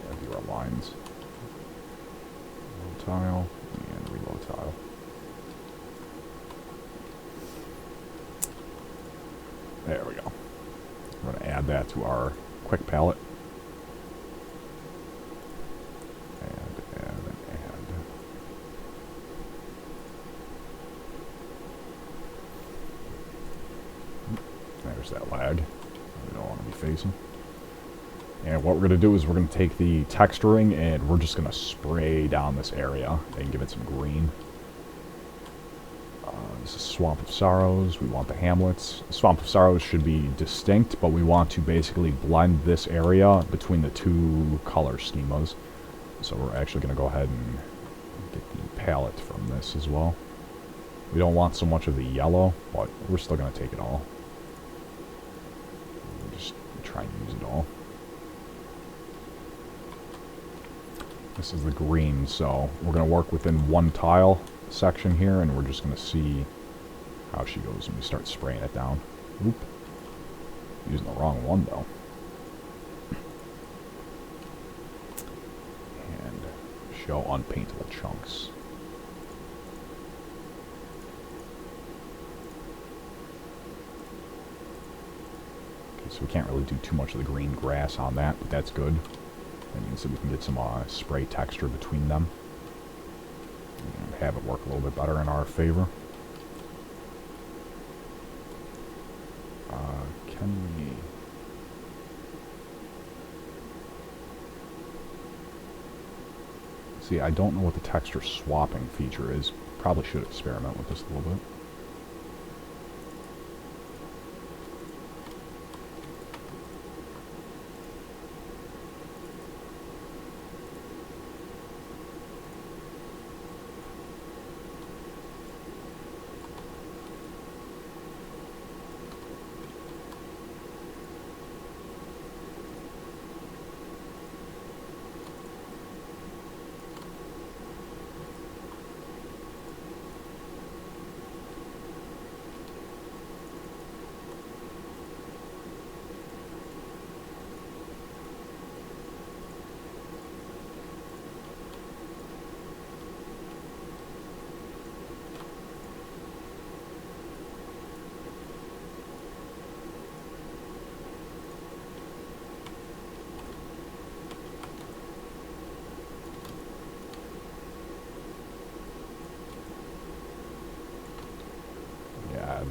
And here are lines. Reload tile and reload tile. There we go. We're going to add that to our quick palette. Add. There's that lag. We don't want to be facing. And what we're going to do is we're going to take the texturing and we're just going to spray down this area and give it some green. This is Swamp of Sorrows. We want the hamlets. Swamp of Sorrows should be distinct, but we want to basically blend this area between the two color schemas. So we're actually going to go ahead and get the palette from this as well. We don't want so much of the yellow, but we're still going to take it all. We'll just try and use it all. This is the green, so we're going to work within one tile section here, and we're just going to see how she goes when we start spraying it down. Oop. Using the wrong one, though. And show unpaintable chunks. Okay, so we can't really do too much of the green grass on that, but that's good. That means that we can get some spray texture between them. And have it work a little bit better in our favor. Can we... See, I don't know what the texture swapping feature is. Probably should experiment with this a little bit.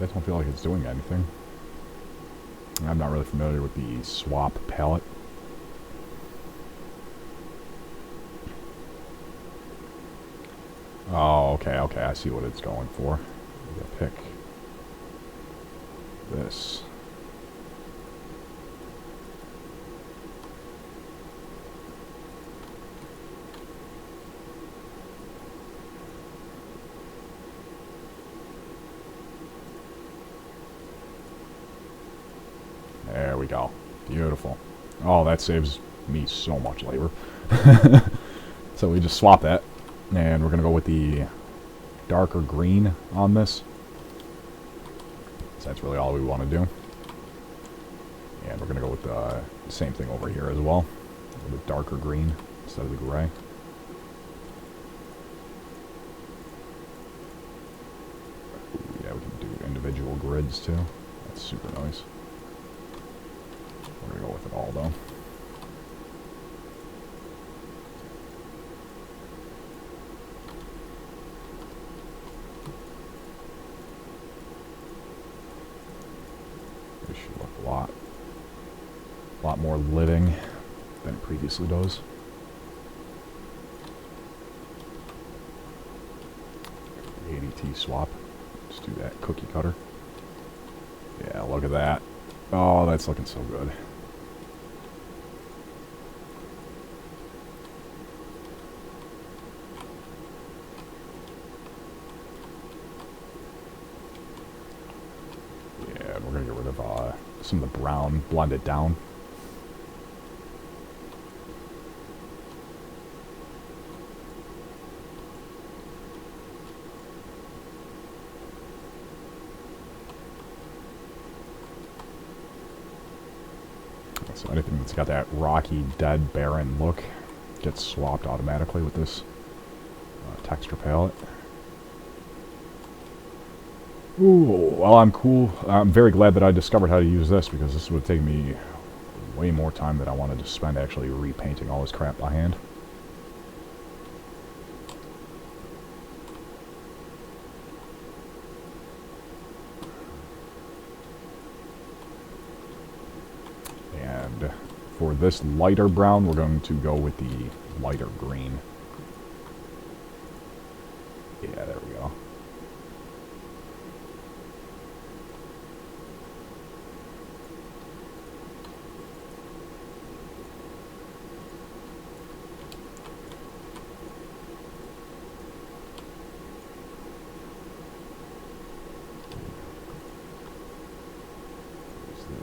that don't feel like it's doing anything. I'm not really familiar with the swap palette. Oh, okay, I see what it's going for. You gotta pick this. There we go. Beautiful. Oh, that saves me so much labor. So we just swap that. And we're going to go with the darker green on this. So that's really all we want to do. And we're going to go with the same thing over here as well. With darker green instead of the gray. Ooh, yeah, we can do individual grids too. That's super nice. We're going to go with it all though. This should look a lot more living than it previously does. ADT swap. Let's do that cookie cutter. Yeah, look at that. Oh, that's looking so good. Yeah, we're going to get rid of some of the brown, blend it down. So anything that's got that rocky, dead, barren look gets swapped automatically with this texture palette. Ooh, well, I'm cool. I'm very glad that I discovered how to use this, because this would take me way more time than I wanted to spend actually repainting all this crap by hand. And for this lighter brown, we're going to go with the lighter green. Yeah, there we go.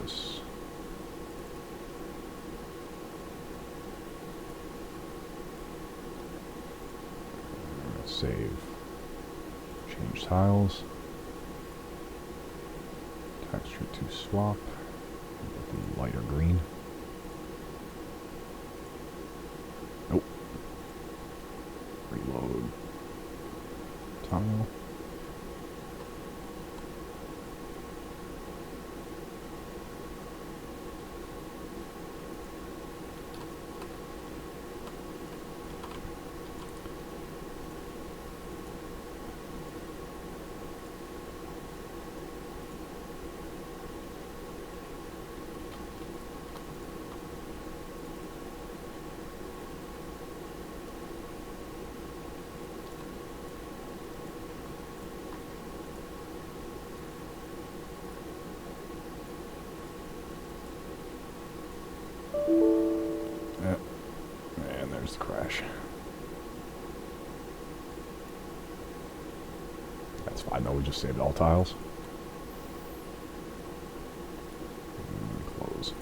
This. I'm going to save, change tiles, texture to swap with the lighter green. Nope. Reload tile. And there's the crash. That's fine though, we just saved all tiles. And close.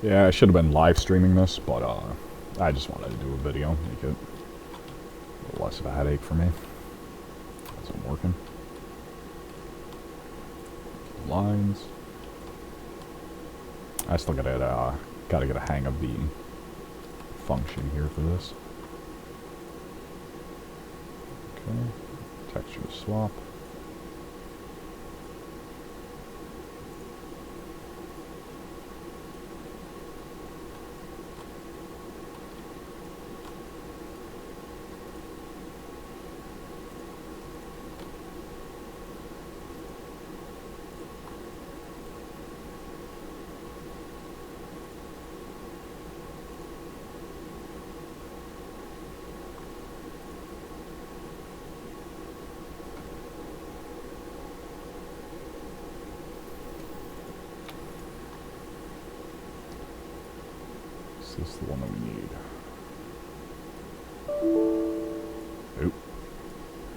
Yeah, I should have been live streaming this, but I just wanted to do a video, make it a little less of a headache for me. As I'm working. Lines. I still gotta get a hang of the function here for this. Okay. Texture swap. this the one that we need? Oop.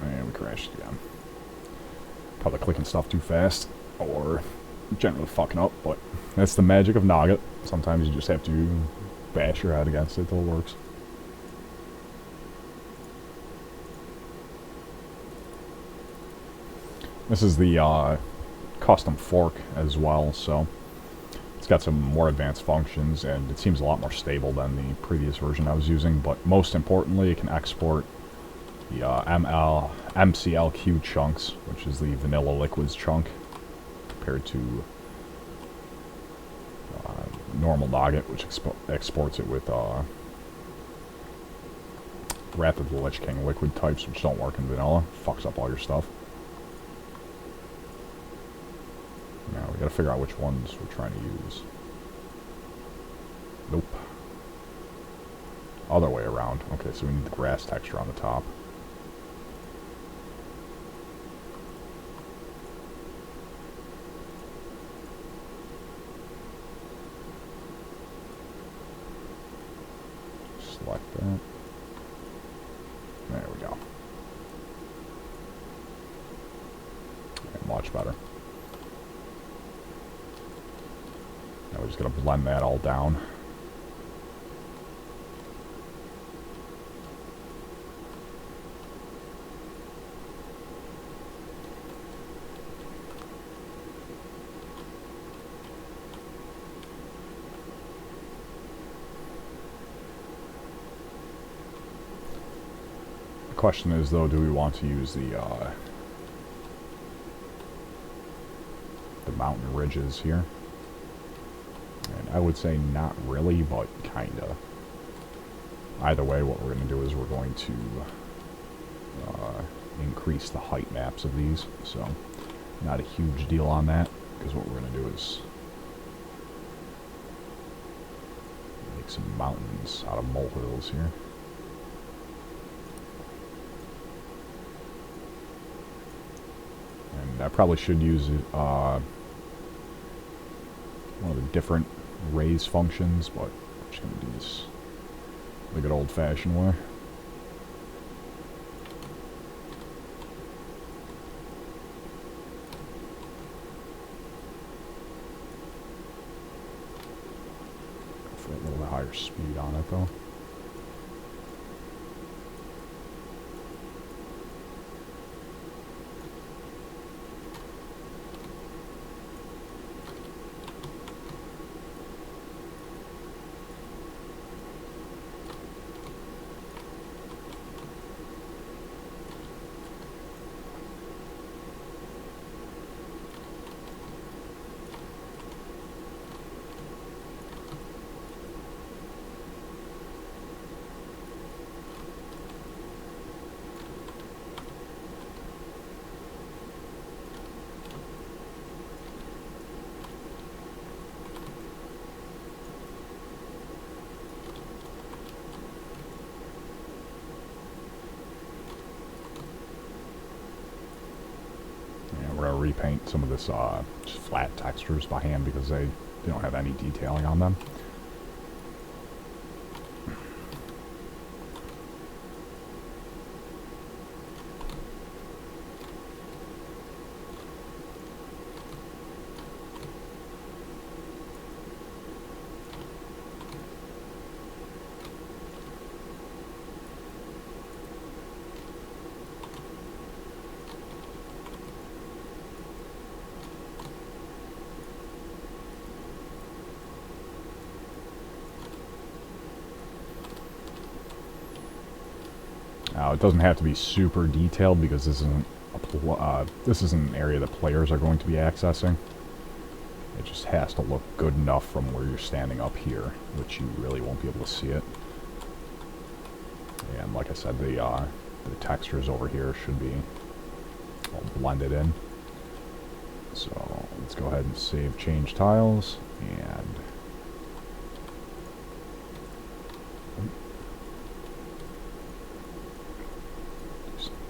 And we crashed again. Probably clicking stuff too fast, or generally fucking up, but that's the magic of Nugget. Sometimes you just have to bash your head against it till it works. This is the custom fork as well, so it's got some more advanced functions, and it seems a lot more stable than the previous version I was using, but most importantly, it can export the MCLQ chunks, which is the vanilla liquids chunk, compared to normal Nugget, which exports it with Wrath of the Lich King liquid types, which don't work in vanilla. Fucks up all your stuff. Now we gotta figure out which ones we're trying to use. Nope. Other way around. Okay, so we need the grass texture on the top. Select that. There we go. Okay, much better. Now we're just going to blend that all down. The question is, though, do we want to use the mountain ridges here? And I would say not really, but kinda. Either way, what we're going to do is we're going to increase the height maps of these, so not a huge deal on that, because what we're going to do is make some mountains out of molehills here. And I probably should use one of the different raise functions, but I'm just going to do this the good old-fashioned way. Go for a little bit higher speed on it, though. We're going to repaint some of this just flat textures by hand because they don't have any detailing on them. Now, it doesn't have to be super detailed because this isn't an area that players are going to be accessing. It just has to look good enough from where you're standing up here, which you really won't be able to see it. And like I said, the textures over here should be all blended in. So let's go ahead and save change tiles and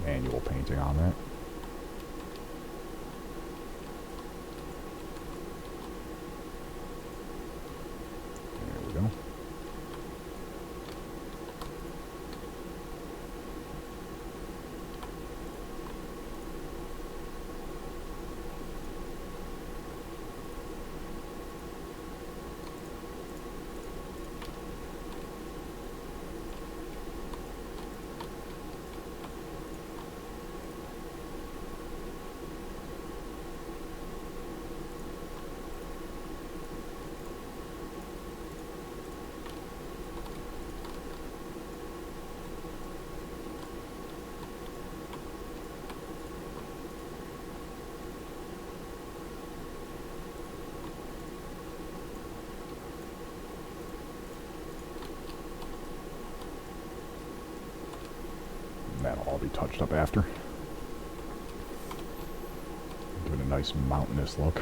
manual painting on that. There we go. be touched up after. Give it a nice mountainous look.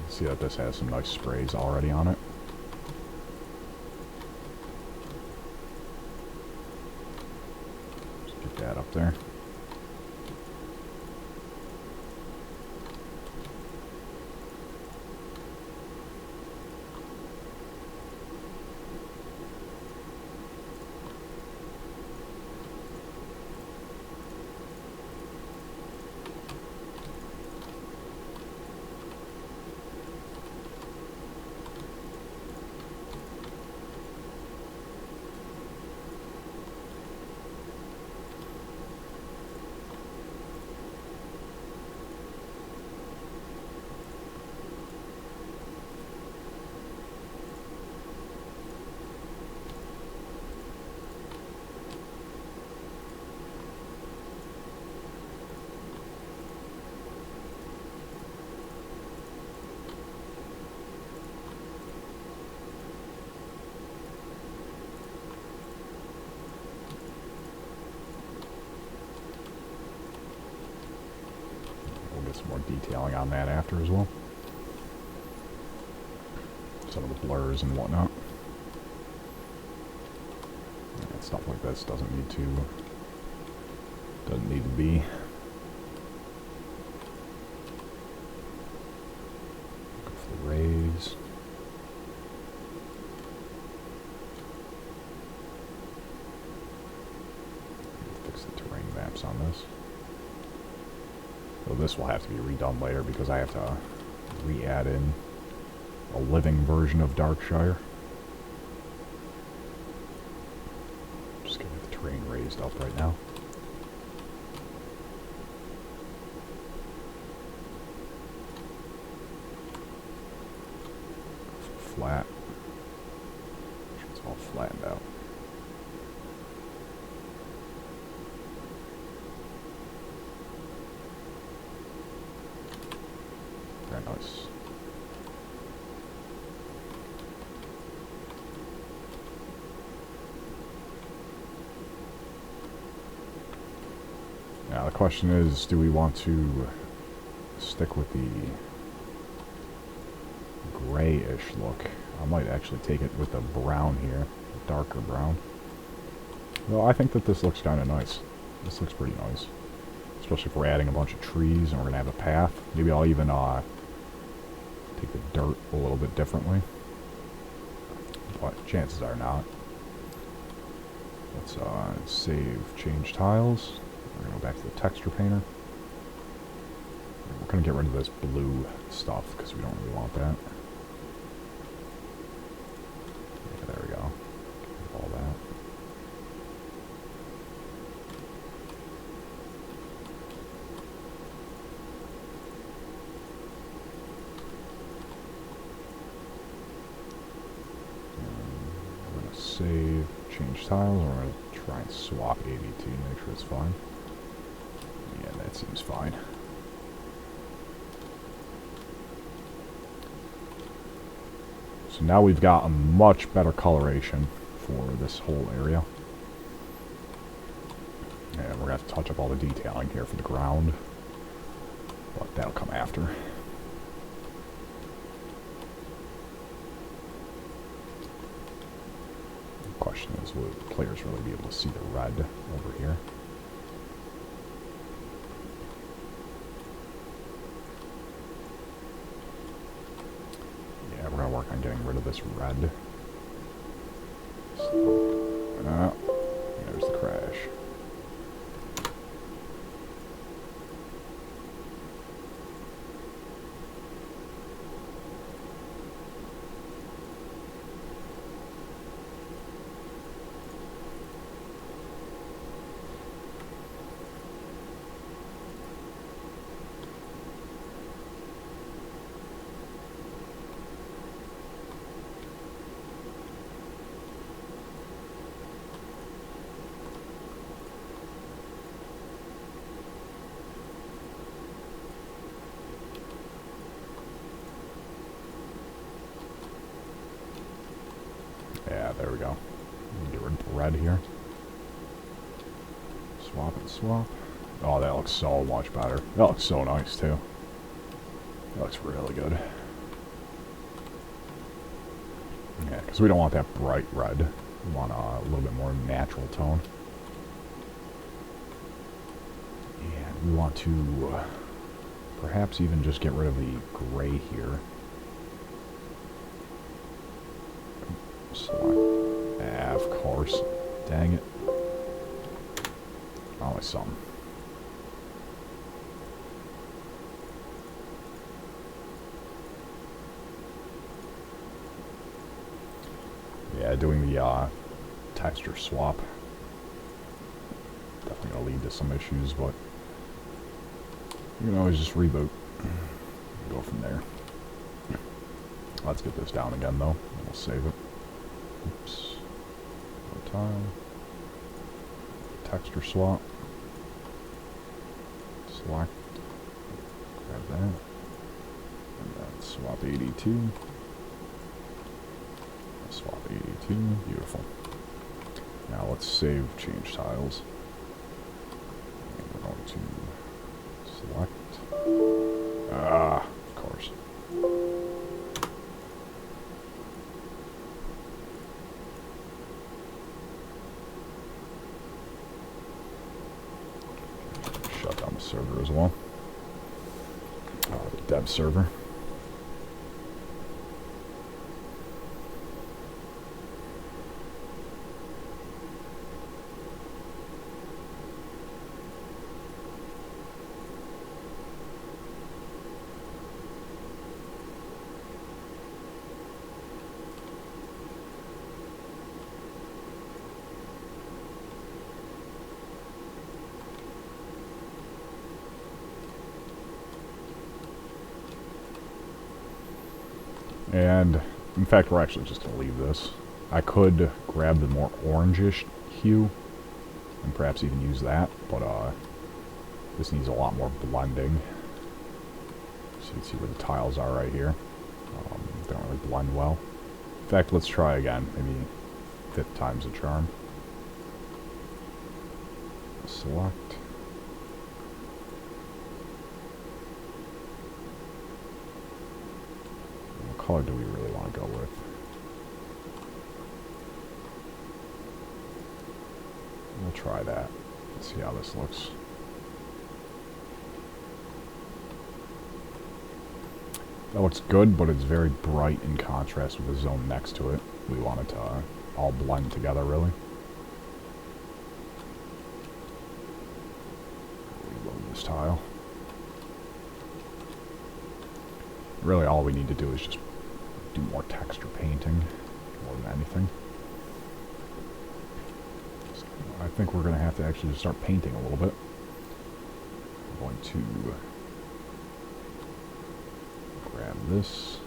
See that this has some nice sprays already on it. Just get that up there. Some more detailing on that after as well. Some of the blurs and whatnot. And stuff like this doesn't need to be. Go for the rays. Fix the terrain maps on this. So this will have to be redone later because I have to re-add in a living version of Darkshire. Just getting the terrain raised up right now. Flat. It's all flattened out. Very nice. Now the question is, do we want to stick with the grayish look? I might actually take it with the brown here, darker brown. Well, I think that this looks kind of nice. This looks pretty nice. Especially if we're adding a bunch of trees and we're going to have a path. Maybe I'll even take the dirt a little bit differently. But chances are not. Let's save change tiles. We're going to go back to the texture painter. We're going to get rid of this blue stuff because we don't really want that. Yeah, there we go. All that. We're going to save change tiles. We're going to try and swap ABT, make sure it's fine. Yeah, that seems fine. So now we've got a much better coloration for this whole area. And we're going to have to touch up all the detailing here for the ground. But that'll come after. The question is, will players really be able to see the red over here? Yeah, we're going to work on getting rid of this red. There's the crash. There we go. Get rid of the red here. Swap and swap. Oh, that looks so much better. That looks so nice, too. That looks really good. Yeah, because we don't want that bright red. We want a little bit more natural tone. And we want to perhaps even just get rid of the gray here. Select. Ah, of course. Dang it. Always something. Yeah, doing the texture swap definitely gonna lead to some issues, but you can always just reboot and go from there. Let's get this down again though, and we'll save it. Oops. No tile. Texture swap. Select. Grab that. And then swap 82. Swap 82. Beautiful. Now let's save change tiles. And we're going to select. Ah, of course. Shut down the server as well. The dev server. And, in fact, we're actually just going to leave this. I could grab the more orangish hue, and perhaps even use that, but this needs a lot more blending. So you can see where the tiles are right here. They don't really blend well. In fact, let's try again. Maybe 5th time's a charm. Select. What color do we really want to go with? We'll try that. Let's see how this looks. That looks good, but it's very bright in contrast with the zone next to it. We want it to all blend together, really. Reload this tile. Really, all we need to do is just do more texture painting, more than anything. So I think we're going to have to actually just start painting a little bit. I'm going to grab this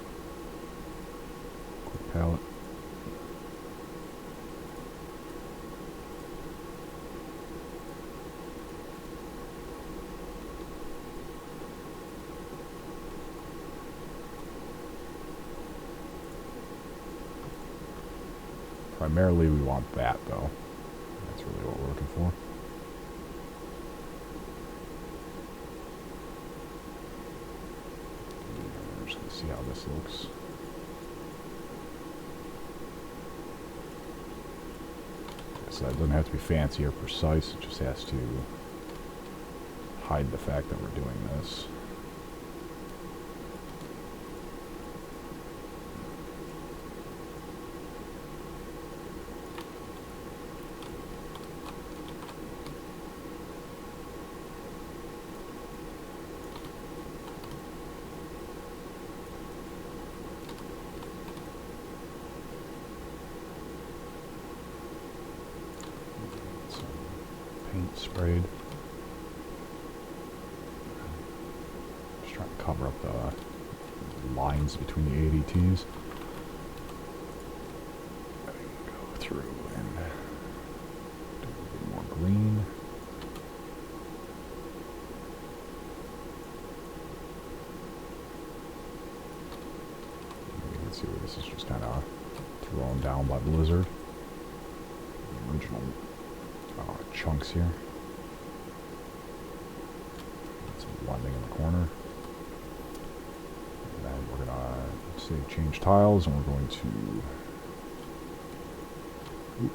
quick palette. Primarily we want that though. That's really what we're looking for. We're just going to see how this looks. So that doesn't have to be fancy or precise, it just has to hide the fact that we're doing this. Paint sprayed. Just trying to cover up the lines between the ADTs. Go through and do a bit more green. You can see where this is just kind of thrown down by Blizzard. original chunks here. Get some blending in the corner. And then we're gonna save change tiles, and we're going to... Oop,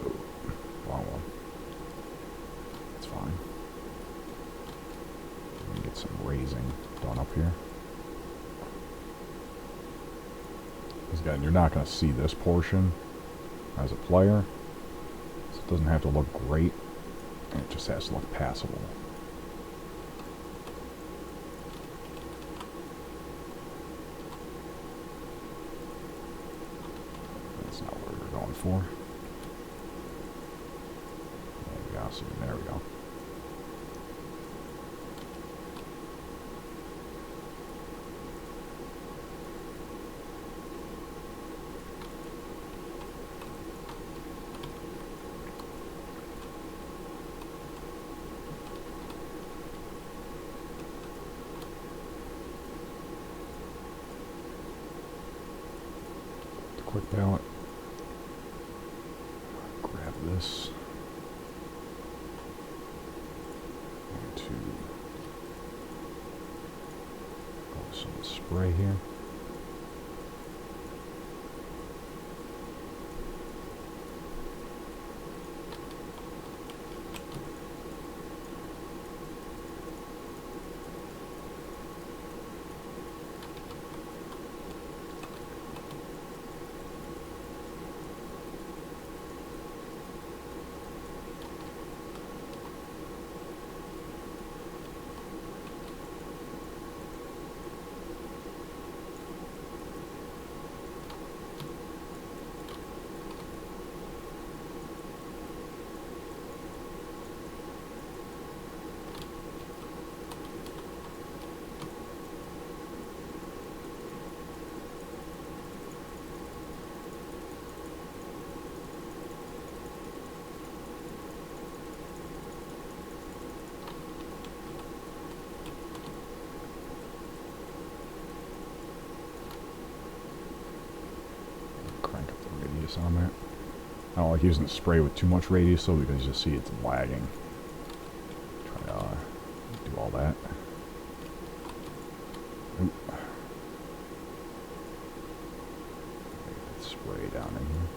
no, wrong one. That's fine. Let me get some raising done up here. Because again, you're not going to see this portion as a player, so it doesn't have to look great, it just has to look passable. That's not what we're going for. There we go. Quick palette. Grab this. Some spray here. On that. I don't like using the spray with too much radius though, because you see it's lagging. Try to do all that. Oop. Get that spray down in here.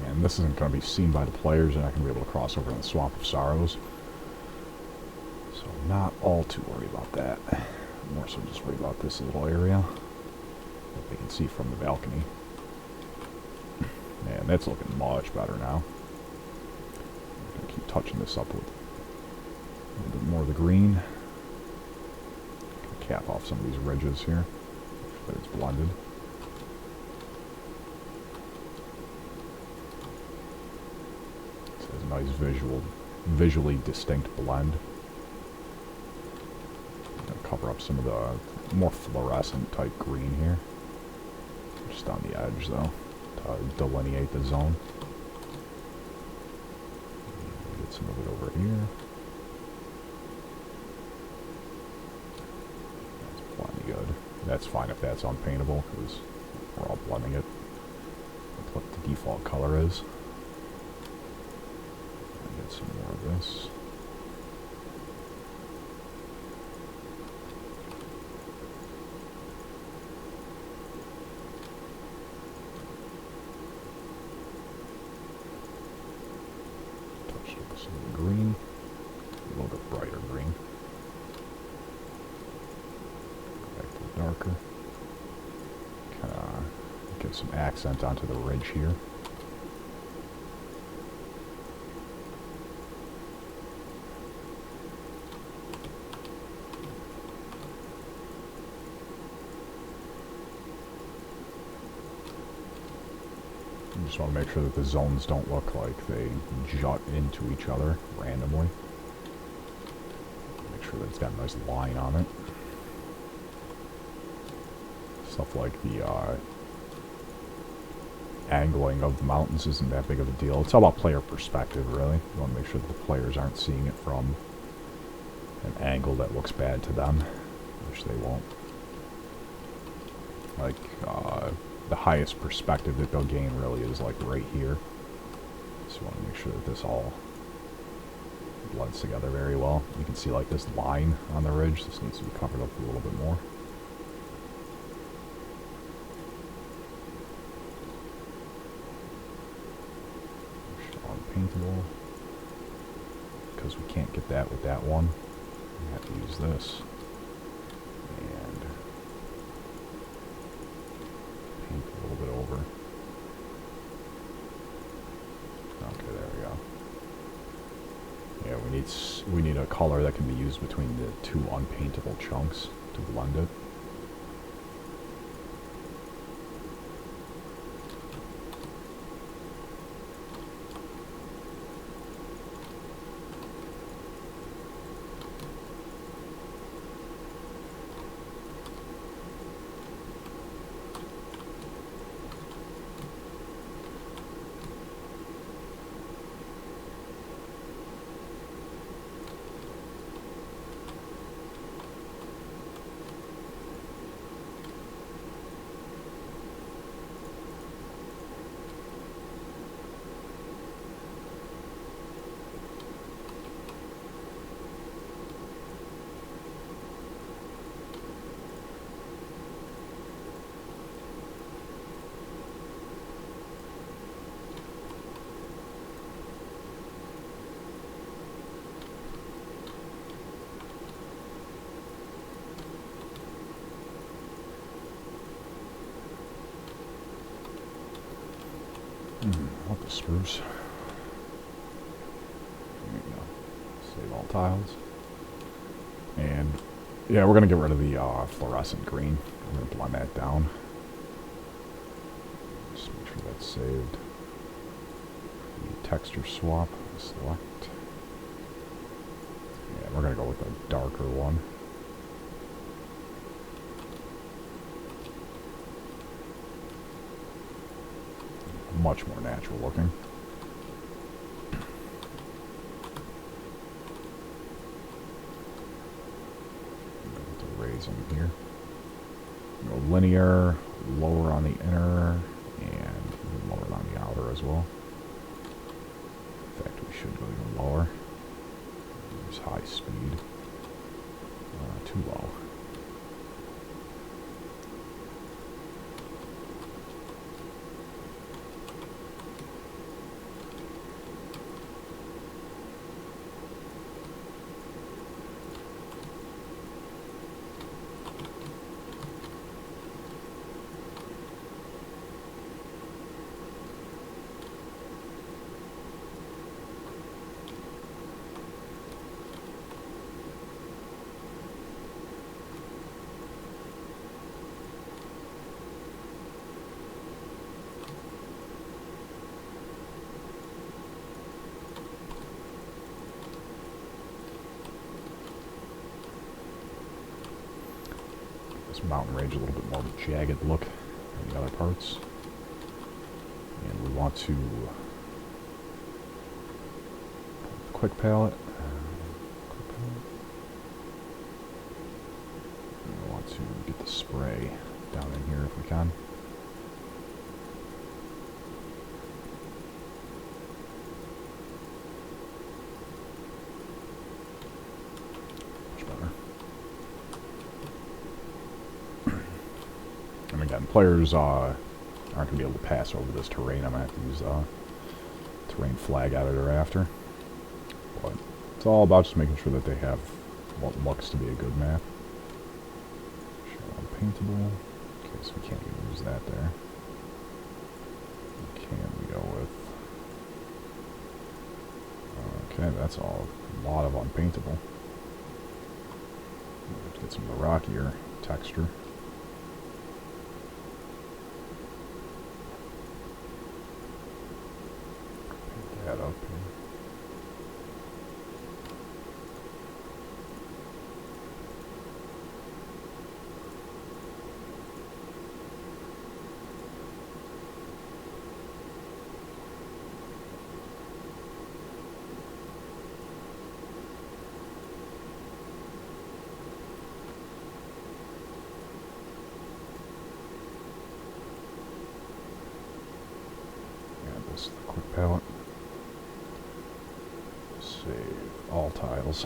And this isn't going to be seen by the players. They're not going to be able to cross over in the Swamp of Sorrows. So I'm not all too worried about that. More so just worried about this little area that they can see from the balcony. And that's looking much better now. I'm going to keep touching this up with a little bit more of the green. Cap off some of these ridges here, so that it's blended. So it's a nice visually distinct blend. I'm going to cover up some of the more fluorescent type green here. Just on the edge though, to delineate the zone. Get some of it over here. That's fine if that's unpaintable, because we're all blending it with what the default color is. I'll get some more of this. Touch it with some green, a little bit brighter green. Darker. Kind of give some accent onto the ridge here. You just want to make sure that the zones don't look like they jut into each other randomly. Make sure that it's got a nice line on it. Stuff like the angling of the mountains isn't that big of a deal. It's all about player perspective, really. You want to make sure that the players aren't seeing it from an angle that looks bad to them, which they won't. Like, the highest perspective that they'll gain really is like right here. So you want to make sure that this all blends together very well. You can see like this line on the ridge. This needs to be covered up a little bit more. Paintable, because we can't get that with that one. We have to use this and paint a little bit over. Okay, there we go. Yeah, we need a color that can be used between the two unpaintable chunks to blend it. What the spruce? There you go. Save all tiles. And yeah, we're gonna get rid of the fluorescent green. I'm gonna blend that down. Just make sure that's saved. The texture swap. Select. Yeah, we're gonna go with the darker one. Much more natural looking. Go with the raising here. Go linear, lower on the inner, and lower on the outer as well. In fact, we should go even lower. Use high speed. Too low. Mountain range a little bit more of a jagged look than the other parts. And we want to quick palette. We want to get the spray down in here if we can. Much better. And again, players aren't going to be able to pass over this terrain. I'm going to have to use terrain flag editor after. But it's all about just making sure that they have what looks to be a good map. Show unpaintable. Okay, so we can't even use that there. What can we go with? Okay, that's all a lot of unpaintable. Let's get some of the rockier texture. Paint that up here. This is the quick palette. Save all tiles.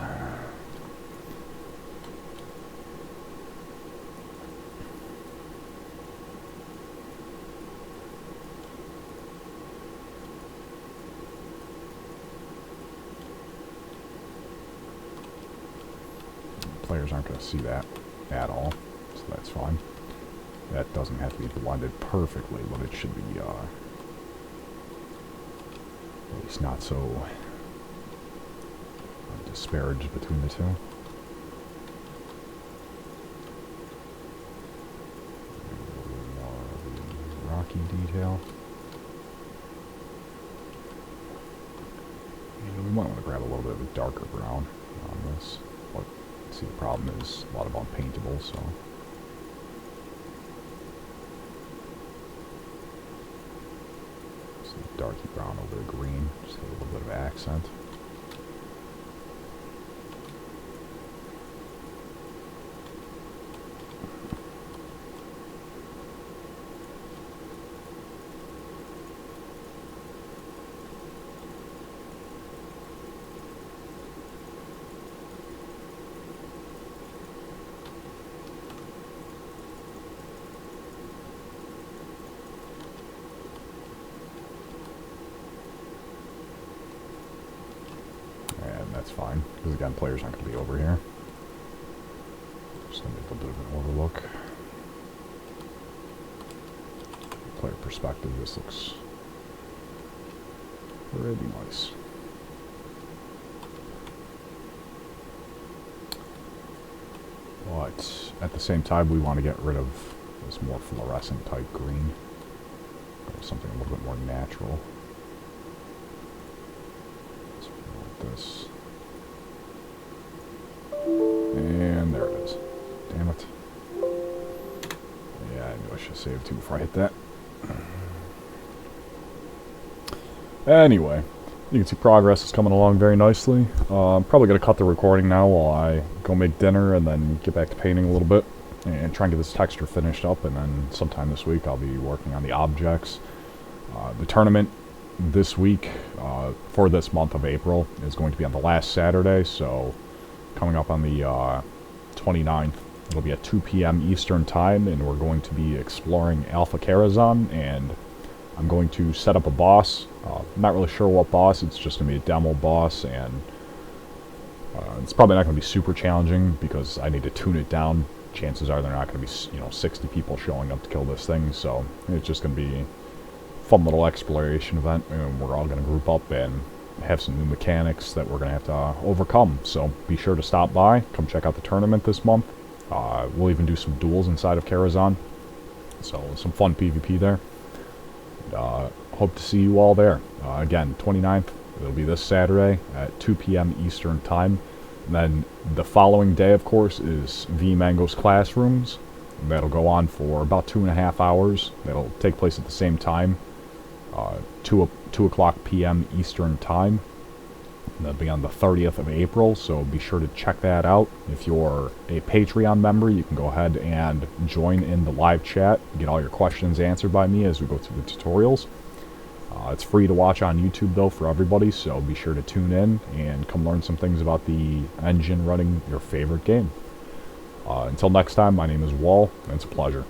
Players aren't going to see that at all, so that's fine. That doesn't have to be blended perfectly, but it should be at least not so disparaged between the two. A little more of the rocky detail. And we might want to grab a little bit of a darker brown on this. But see, the problem is a lot of unpaintable, so. Darky brown over the green, just a little bit of accent. That's fine, because again, players aren't going to be over here. Just going to make a bit of an overlook. Player perspective, this looks pretty nice. But at the same time, we want to get rid of this more fluorescent type green. Go something a little bit more natural. Let's like this. And there it is. Damn it. Yeah, I knew I should have saved too before I hit that. Anyway, you can see progress is coming along very nicely. I'm probably going to cut the recording now while I go make dinner and then get back to painting a little bit and try and get this texture finished up, and then sometime this week I'll be working on the objects. The tournament this week for this month of April is going to be on the last Saturday, so coming up on the 29th. It'll be at 2 p.m. Eastern Time, and we're going to be exploring Alpha Karazhan, and I'm going to set up a boss. I'm not really sure what boss. It's just going to be a demo boss, and it's probably not going to be super challenging because I need to tune it down. Chances are they're not going to be, 60 people showing up to kill this thing, so it's just going to be a fun little exploration event, and we're all going to group up and have some new mechanics that we're going to have to overcome. So be sure to stop by, come check out the tournament this month. We'll even do some duels inside of Karazhan, so some fun PvP there. And, hope to see you all there. Again, 29th, it'll be this Saturday at 2 p.m. Eastern Time. And then the following day, of course, is V Mango's Classrooms. That'll go on for about 2.5 hours. That'll take place at the same time, 2 o'clock p.m. Eastern Time. That'll be on the 30th of April, so be sure to check that out. If you're a Patreon member, you can go ahead and join in the live chat, get all your questions answered by me as we go through the tutorials. It's free to watch on YouTube, though, for everybody, so be sure to tune in and come learn some things about the engine running your favorite game. Until next time, my name is Wall, and it's a pleasure.